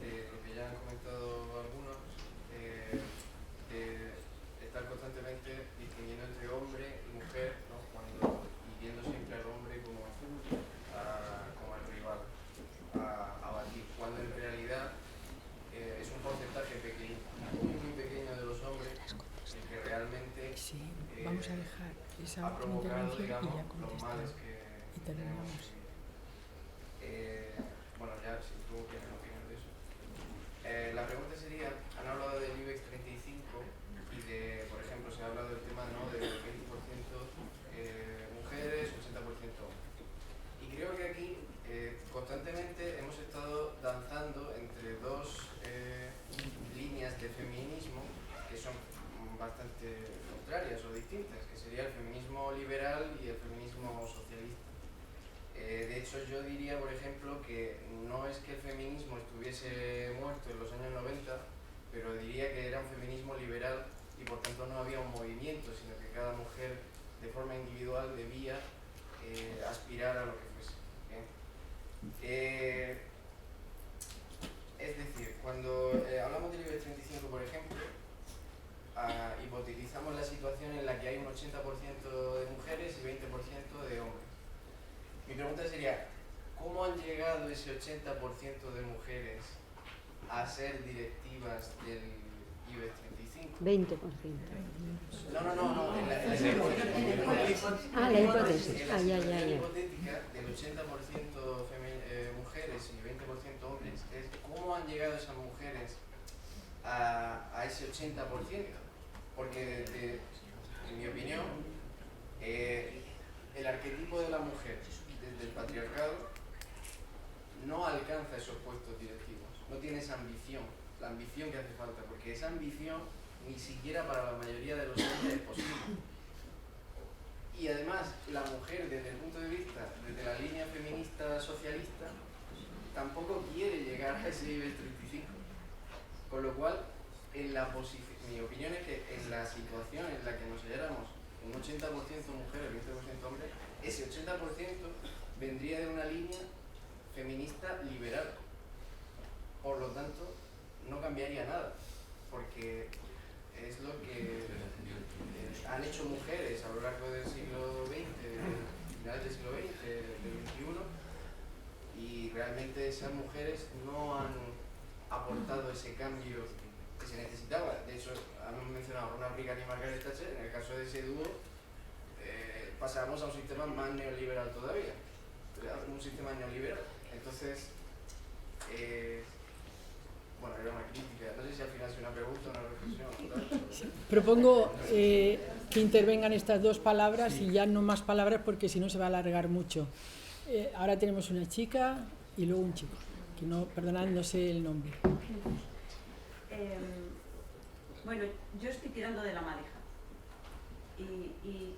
lo que ya han comentado algunos, de estar constantemente distinguiendo entre hombre y mujer, ¿no? Y viendo siempre al hombre como el rival a batir, cuando en realidad es un porcentaje pequeño, muy pequeño de los hombres el que realmente Vamos a dejar esa ha provocado, digamos, y ya los males que tenemos. Bueno, ya si tú tienes opinión de eso. La pregunta sería, han hablado del IBEX 35 y por ejemplo, se ha hablado del tema, ¿no?, del 20% mujeres, 80% hombres. Y creo que aquí constantemente hemos estado danzando entre dos líneas de feminismo que son bastante contrarias o distintas, que sería el feminismo liberal y el feminismo socialista. De hecho, yo diría, por ejemplo, que no es que el feminismo estuviese muerto en los años 90, pero diría que era un feminismo liberal y por tanto no había un movimiento, sino que cada mujer de forma individual debía aspirar a lo que fuese. Es decir, cuando hablamos del IBEX 35, por ejemplo, hipotetizamos la situación en la que hay un 80% de mujeres y 20% de hombres. Mi pregunta sería, ¿cómo han llegado ese 80% de mujeres a ser directivas del IBEX 35? 20%. No, la hipótesis. La hipótesis. La Ya. hipotética del 80% mujeres y 20% hombres es cómo han llegado esas mujeres a ese 80%. Porque, en mi opinión, el arquetipo de la mujer desde el patriarcado esos puestos directivos, no tiene esa ambición, la ambición que hace falta, porque esa ambición ni siquiera para la mayoría de los hombres es posible. Y además, la mujer, desde el punto de vista, desde la línea feminista socialista, tampoco quiere llegar a ese nivel 35. Con lo cual, mi opinión es que en la situación en la que nos halláramos, un 80% mujeres, 20% hombres, ese 80% vendría de una línea feminista liberal. Por lo tanto, no cambiaría nada, porque es lo que han hecho mujeres a lo largo del siglo XX, finales del siglo XX, del XXI, y realmente esas mujeres no han aportado ese cambio que se necesitaba. De hecho, han mencionado a Ronald Reagan y Margaret Thatcher. En el caso de ese dúo, pasamos a un sistema más neoliberal todavía, un sistema neoliberal. Entonces, bueno, era una crítica. No sé si al final es una pregunta o una reflexión. Propongo que intervengan estas dos palabras y ya no más palabras porque si no se va a alargar mucho. Ahora tenemos una chica y luego un chico, que no, perdonad, no sé el nombre. Bueno, yo estoy tirando de la madeja y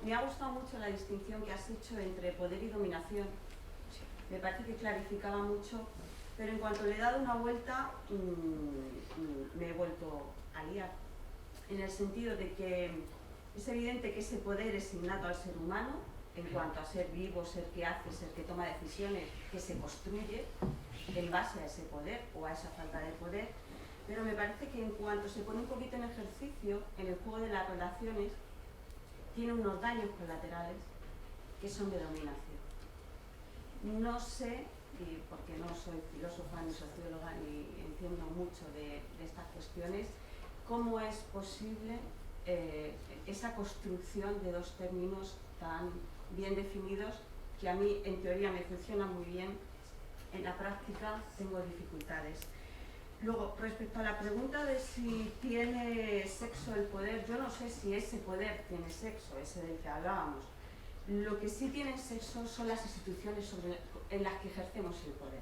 me ha gustado mucho la distinción que has hecho entre poder y dominación. Me parece que clarificaba mucho, pero en cuanto le he dado una vuelta me he vuelto a liar, en el sentido de que es evidente que ese poder es innato al ser humano en cuanto a ser vivo, ser que hace, ser que toma decisiones, que se construye en base a ese poder o a esa falta de poder, pero me parece que en cuanto se pone un poquito en ejercicio en el juego de las relaciones, tiene unos daños colaterales que son de dominación. No sé, y porque no soy filósofa ni socióloga ni entiendo mucho de estas cuestiones, cómo es posible esa construcción de dos términos tan bien definidos que a mí en teoría me funcionan muy bien, en la práctica tengo dificultades. Luego, respecto a la pregunta de si tiene sexo el poder, yo no sé si ese poder tiene sexo, ese del que hablábamos. Lo que sí tienen sexo son las instituciones en las que ejercemos el poder.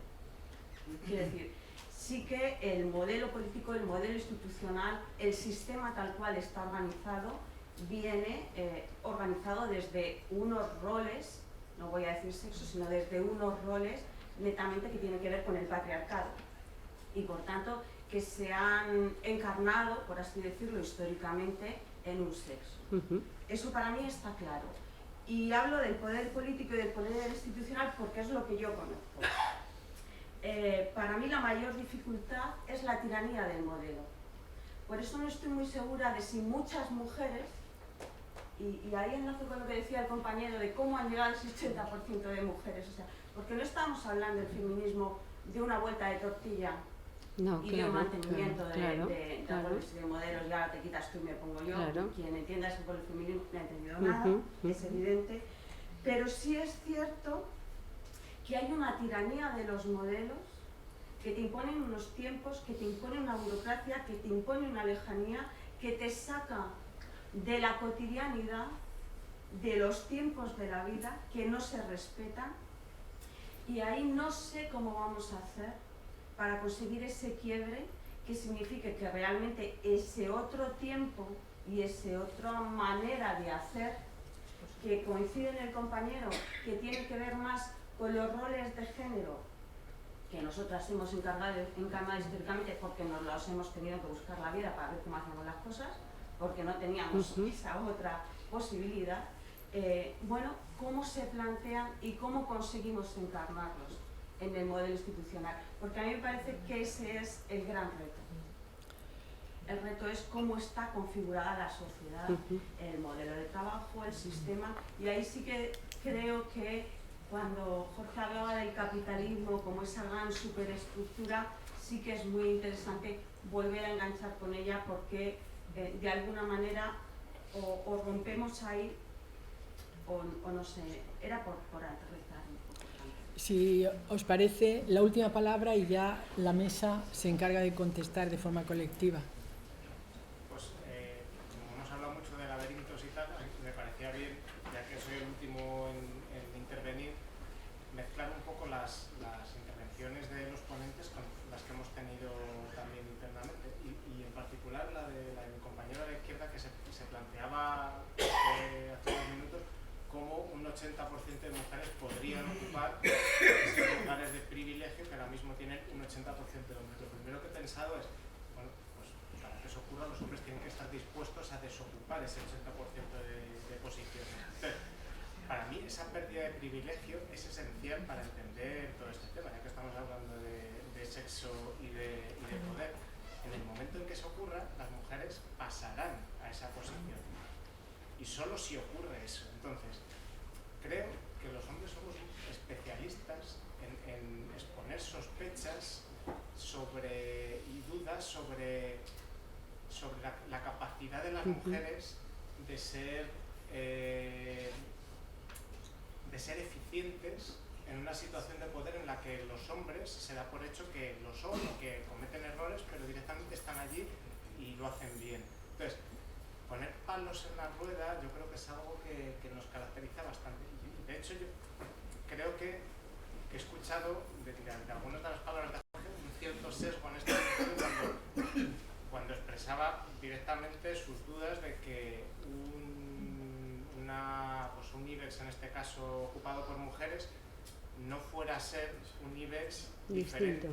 Quiero decir, sí que el modelo político, el modelo institucional, el sistema tal cual está organizado, viene organizado desde unos roles, no voy a decir sexo, sino desde unos roles netamente que tienen que ver con el patriarcado. Y por tanto, que se han encarnado, por así decirlo, históricamente, en un sexo. Eso para mí está claro. Y hablo del poder político y del poder institucional porque es lo que yo conozco. Para mí la mayor dificultad es la tiranía del modelo. Por eso no estoy muy segura de si muchas mujeres, y ahí enlazo con lo que decía el compañero de cómo han llegado ese 80% de mujeres, o sea, porque no estamos hablando del feminismo de una vuelta de tortilla y de un mantenimiento de roles y de modelos, y ahora te quitas tú y me pongo yo. Quien entienda eso por el feminismo no ha entendido nada, es evidente, pero sí es cierto que hay una tiranía de los modelos que te imponen unos tiempos, que te imponen una burocracia, que te impone una lejanía, que te saca de la cotidianidad, de los tiempos de la vida, que no se respetan, y ahí no sé cómo vamos a hacer para conseguir ese quiebre que signifique que realmente ese otro tiempo y esa otra manera de hacer, que coincide en el compañero, que tiene que ver más con los roles de género que nosotras hemos encarnado históricamente porque nos los hemos tenido que buscar la vida para ver cómo hacemos las cosas, porque no teníamos esa otra posibilidad. Bueno, ¿cómo se plantean y cómo conseguimos encarnarlos en el modelo institucional? Porque a mí me parece que ese es el gran reto. El reto es cómo está configurada la sociedad, el modelo de trabajo, el sistema, y ahí sí que creo que cuando Jorge hablaba del capitalismo como esa gran superestructura, sí que es muy interesante volver a enganchar con ella porque de alguna manera o rompemos ahí o no sé, era por aterrizar un poco. Si os parece, la última palabra y ya la mesa se encarga de contestar de forma colectiva. Pues como hemos hablado mucho de laberintos y tal, me parecía bien, ya que soy el último en intervenir, mezclar un poco las intervenciones de cómo un 80% de mujeres podrían ocupar esos lugares de privilegio que ahora mismo tienen un 80% de hombres. Lo primero que he pensado es, bueno, pues para que eso ocurra los hombres tienen que estar dispuestos a desocupar ese 80% de posiciones. Entonces, para mí esa pérdida de privilegio es esencial para entender todo este tema, ya que estamos hablando de sexo y de poder. En el momento en que eso ocurra, las mujeres pasarán a esa posición. Y solo si ocurre eso. Entonces, creo que los hombres somos especialistas en exponer sospechas y dudas sobre la capacidad de las mujeres de ser eficientes en una situación de poder en la que los hombres se da por hecho que lo son o que cometen errores, pero directamente están allí y lo hacen bien. Entonces, poner palos en la rueda yo creo que es algo que nos caracteriza bastante. De hecho, yo creo que he escuchado de algunas de las palabras de Jorge un cierto sesgo en este momento cuando expresaba directamente sus dudas de que un IBEX, en este caso ocupado por mujeres, no fuera a ser un IBEX diferente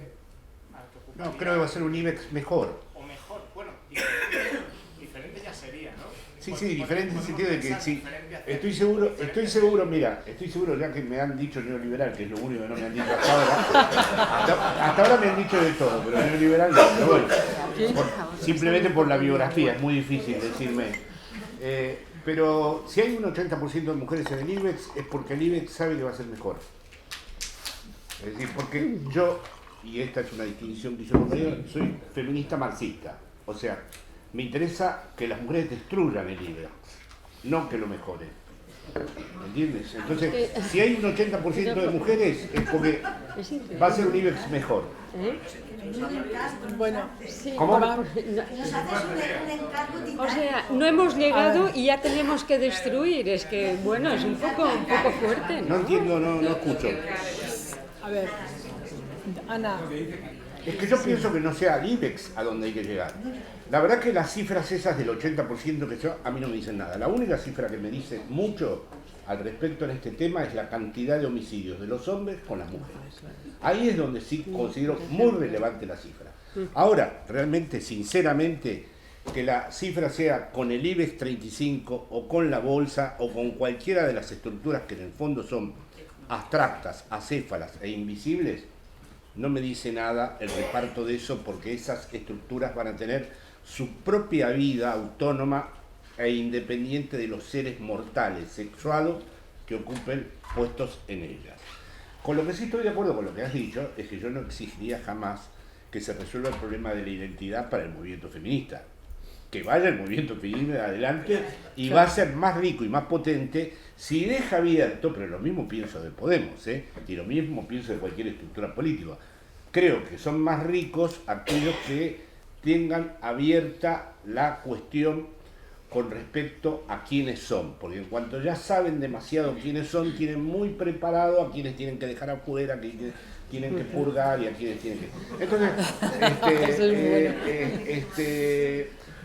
al que ocuparía. No, creo que va a ser un IBEX mejor. O mejor, bueno, diferente ya sería, ¿no? Sí, diferente en el sentido de que sí. Estoy seguro, mira, ya que me han dicho neoliberal, que es lo único que no me han dicho hasta ahora. Hasta ahora me han dicho de todo, pero neoliberal no. Pero bueno, simplemente por la biografía, es muy difícil decirme. Pero si hay un 80% de mujeres en el IBEX, es porque el IBEX sabe que va a ser mejor. Es decir, porque yo, y esta es una distinción que yo no veo, soy feminista marxista. O sea, me interesa que las mujeres destruyan el IBEX, no que lo mejoren. ¿Entiendes? Entonces, si hay un 80% de mujeres, es porque va a ser un IBEX mejor. Bueno, ¿cómo? Nos haces un encargo titánico. O sea, no hemos llegado y ya tenemos que destruir. Es que, bueno, es un poco fuerte, ¿no? No entiendo, no escucho. A ver, Ana. Es que yo pienso que no sea al IBEX a donde hay que llegar. La verdad que las cifras esas del 80% que yo, a mí no me dicen nada. La única cifra que me dice mucho al respecto en este tema es la cantidad de homicidios de los hombres con las mujeres. Ahí es donde sí considero muy relevante la cifra. Ahora, realmente, sinceramente, que la cifra sea con el IBEX 35 o con la bolsa o con cualquiera de las estructuras que en el fondo son abstractas, acéfalas e invisibles, no me dice nada el reparto de eso, porque esas estructuras van a tener su propia vida autónoma e independiente de los seres mortales sexuados que ocupen puestos en ellas. Con lo que sí estoy de acuerdo con lo que has dicho es que yo no exigiría jamás que se resuelva el problema de la identidad para el movimiento feminista. Que vaya el movimiento feminista adelante y va a ser más rico y más potente si deja abierto, pero lo mismo pienso de Podemos, y lo mismo pienso de cualquier estructura política. Creo que son más ricos aquellos que tengan abierta la cuestión con respecto a quiénes son, porque en cuanto ya saben demasiado quiénes son, tienen muy preparado a quienes tienen que dejar afuera, a quienes tienen que purgar y a quienes tienen que... Entonces,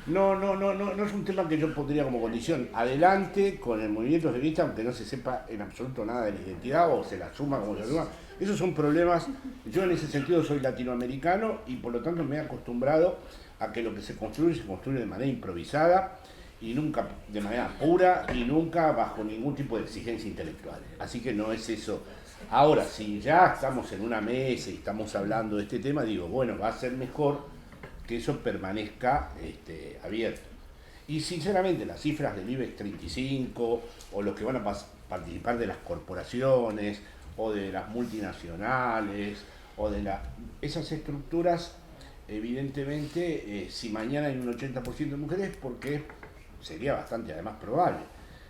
no es un tema que yo pondría como condición. Adelante con el movimiento feminista, aunque no se sepa en absoluto nada de la identidad o se la suma como se la suma. Esos son problemas. Yo en ese sentido soy latinoamericano y por lo tanto me he acostumbrado a que lo que se construye de manera improvisada y nunca de manera pura y nunca bajo ningún tipo de exigencia intelectual. Así que no es eso. Ahora, si ya estamos en una mesa y estamos hablando de este tema, digo, bueno, va a ser mejor que eso permanezca abierto. Y sinceramente las cifras del IBEX 35 o los que van a participar de las corporaciones o de las multinacionales o de esas estructuras, evidentemente, si mañana hay un 80% de mujeres, porque sería bastante además probable,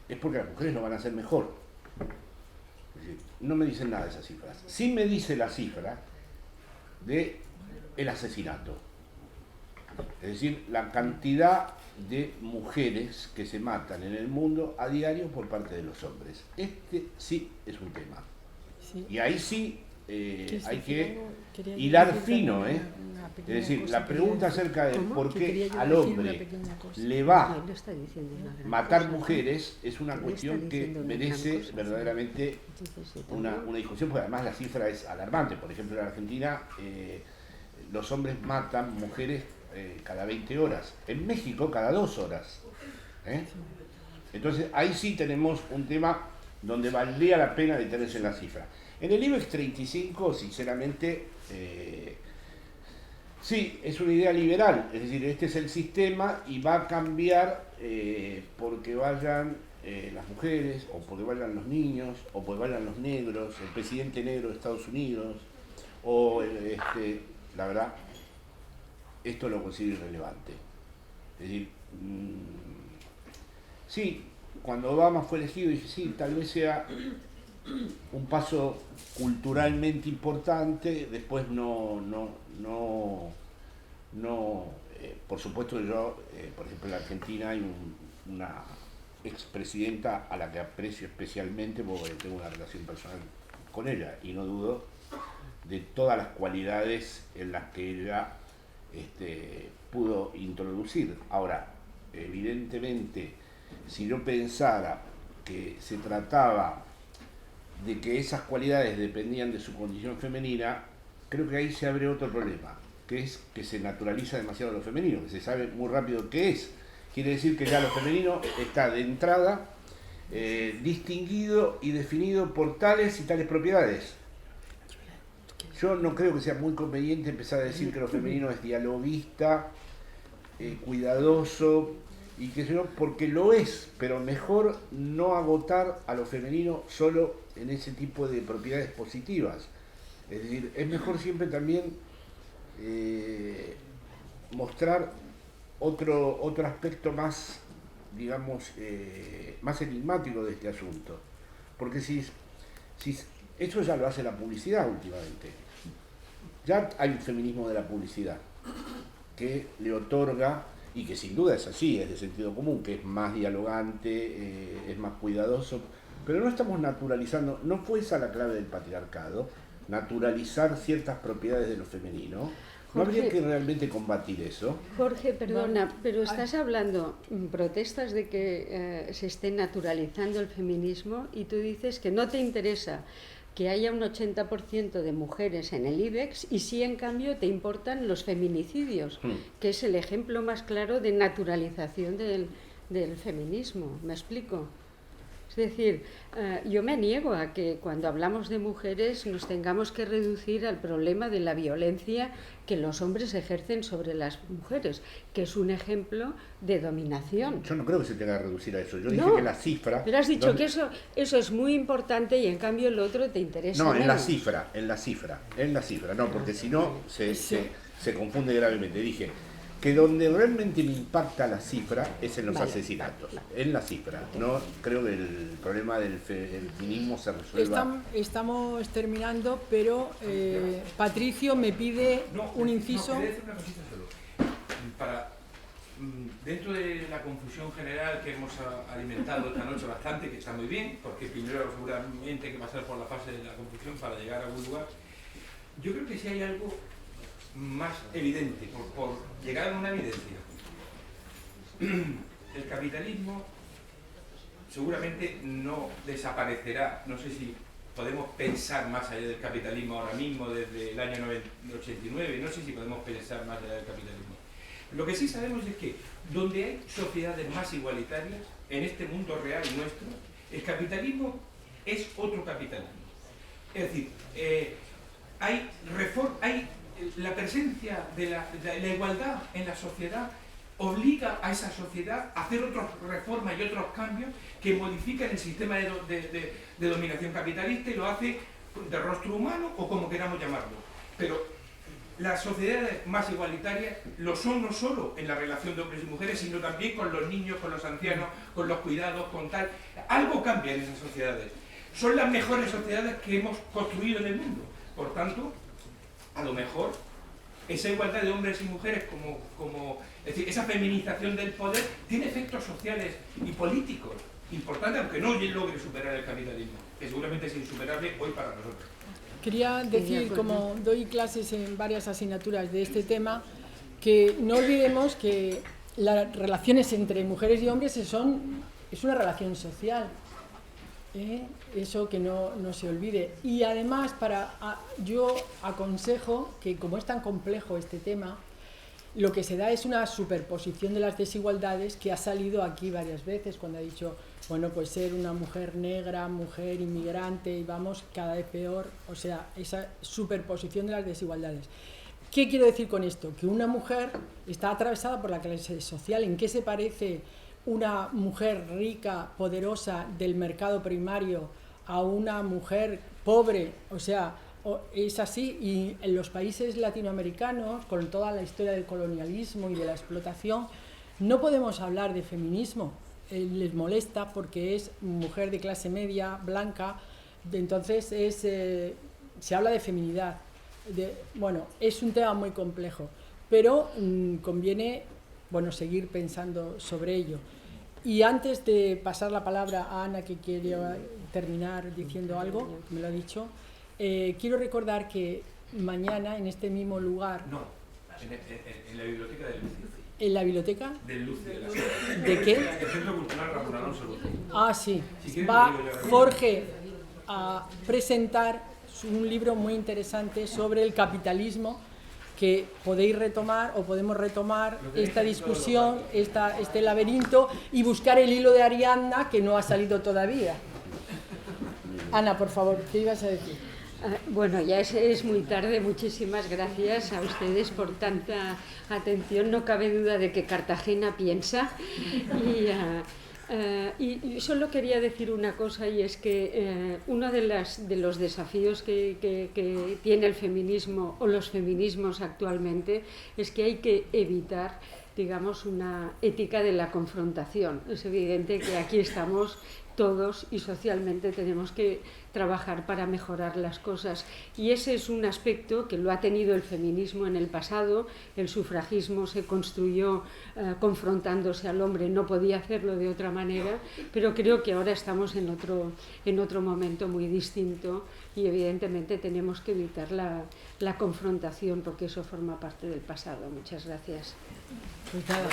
es porque las mujeres lo van a hacer mejor. Es decir, no me dicen nada de esas cifras. Sí me dice la cifra de el asesinato. Es decir, la cantidad de mujeres que se matan en el mundo a diario por parte de los hombres. Este sí es un tema. Sí. Y ahí sí hay que hilar fino, ¿eh? Es decir, la pregunta acerca de por qué al hombre le va a matar mujeres es una cuestión que merece verdaderamente una discusión, porque además la cifra es alarmante. Por ejemplo, en Argentina los hombres matan mujeres cada 20 horas, en México cada 2 horas. Entonces ahí sí tenemos un tema donde valdría la pena detenerse en la cifra. En el IBEX 35, sinceramente, sí, es una idea liberal, es decir, este es el sistema y va a cambiar porque vayan las mujeres, o porque vayan los niños, o porque vayan los negros, el presidente negro de Estados Unidos, o la verdad, esto lo considero irrelevante. Es decir, sí, cuando Obama fue elegido dije, sí, tal vez sea un paso culturalmente importante, después por supuesto yo, por ejemplo en la Argentina hay una expresidenta a la que aprecio especialmente porque tengo una relación personal con ella y no dudo de todas las cualidades en las que ella pudo introducir. Ahora, evidentemente, si yo pensara que se trataba de que esas cualidades dependían de su condición femenina, creo que ahí se abre otro problema, que es que se naturaliza demasiado lo femenino, que se sabe muy rápido qué es. Quiere decir que ya lo femenino está de entrada distinguido y definido por tales y tales propiedades. Yo no creo que sea muy conveniente empezar a decir que lo femenino es dialoguista, cuidadoso, y que yo, porque lo es, pero mejor no agotar a lo femenino solo en ese tipo de propiedades positivas. Es decir, es mejor siempre también mostrar otro aspecto más, digamos, más enigmático de este asunto. Porque si eso ya lo hace la publicidad últimamente. Ya hay un feminismo de la publicidad que le otorga, y que sin duda es así, es de sentido común, que es más dialogante, es más cuidadoso, pero no estamos naturalizando, no fue esa la clave del patriarcado, naturalizar ciertas propiedades de lo femenino. ¿No habría que realmente combatir eso? Jorge, perdona, pero estás hablando, protestas de que se esté naturalizando el feminismo y tú dices que no te interesa que haya un 80% de mujeres en el IBEX y sí, en cambio, te importan los feminicidios, que es el ejemplo más claro de naturalización del feminismo. ¿Me explico? Es decir, yo me niego a que cuando hablamos de mujeres nos tengamos que reducir al problema de la violencia que los hombres ejercen sobre las mujeres, que es un ejemplo de dominación. Yo no creo que se tenga que reducir a eso. Yo dije que la cifra... Pero has dicho que eso es muy importante y en cambio el otro te interesa menos. En la cifra. No, porque si no se confunde gravemente. Dije que donde realmente me impacta la cifra es en los asesinatos, en la cifra. No creo que el problema del feminismo se resuelva. Estamos terminando, pero Patricio me pide un inciso. Quería decir una cosita solo. Dentro de la confusión general que hemos alimentado esta noche bastante, que está muy bien, porque primero seguramente hay que pasar por la fase de la confusión para llegar a algún lugar, yo creo que si hay algo más evidente, por llegar a una evidencia. El capitalismo seguramente no desaparecerá. No sé si podemos pensar más allá del capitalismo ahora mismo, desde el año 89, no sé si podemos pensar más allá del capitalismo. Lo que sí sabemos es que donde hay sociedades más igualitarias, en este mundo real nuestro, el capitalismo es otro capitalismo. Es decir, hay la presencia de la igualdad en la sociedad obliga a esa sociedad a hacer otras reformas y otros cambios que modifican el sistema de dominación capitalista y lo hace de rostro humano o como queramos llamarlo. Pero las sociedades más igualitarias lo son no solo en la relación de hombres y mujeres, sino también con los niños, con los ancianos, con los cuidados, con tal. Algo cambia en esas sociedades. Son las mejores sociedades que hemos construido en el mundo. Por tanto, a lo mejor esa igualdad de hombres y mujeres, es decir, esa feminización del poder, tiene efectos sociales y políticos importantes, aunque no logre superar el capitalismo, que seguramente es insuperable hoy para nosotros. Quería decir, como doy clases en varias asignaturas de este tema, que no olvidemos que las relaciones entre mujeres y hombres es una relación social. Eso que no se olvide. Y además, yo aconsejo que, como es tan complejo este tema, lo que se da es una superposición de las desigualdades que ha salido aquí varias veces, cuando ha dicho, bueno, pues ser una mujer negra, mujer inmigrante, y vamos cada vez peor, o sea, esa superposición de las desigualdades. ¿Qué quiero decir con esto? Que una mujer está atravesada por la clase social. ¿En qué se parece una mujer rica, poderosa del mercado primario a una mujer pobre? O sea, es así, y en los países latinoamericanos, con toda la historia del colonialismo y de la explotación, no podemos hablar de feminismo. Les molesta porque es mujer de clase media, blanca, entonces se habla de feminidad. Bueno, es un tema muy complejo, pero conviene, bueno, seguir pensando sobre ello. Y antes de pasar la palabra a Ana, que quiere terminar diciendo algo, me lo ha dicho, quiero recordar que mañana en este mismo lugar... No, en la biblioteca de Lucio. ¿En la biblioteca? De Lucio. ¿De qué? El Centro Cultural Ramón Alonso Lucio. Ah, sí. Va Jorge a presentar un libro muy interesante sobre el capitalismo, que podéis retomar o podemos retomar esta discusión, este laberinto, y buscar el hilo de Ariadna, que no ha salido todavía. Ana, por favor, ¿qué ibas a decir? Bueno, ya es muy tarde. Muchísimas gracias a ustedes por tanta atención. No cabe duda de que Cartagena piensa. Y solo quería decir una cosa, y es que uno de los desafíos que tiene el feminismo o los feminismos actualmente es que hay que evitar, digamos, una ética de la confrontación. Es evidente que aquí estamos todos y socialmente tenemos que trabajar para mejorar las cosas, y ese es un aspecto que lo ha tenido el feminismo en el pasado. El sufragismo se construyó confrontándose al hombre, no podía hacerlo de otra manera, pero creo que ahora estamos en otro momento muy distinto, y evidentemente tenemos que evitar la confrontación, porque eso forma parte del pasado. Muchas gracias. Pues nada.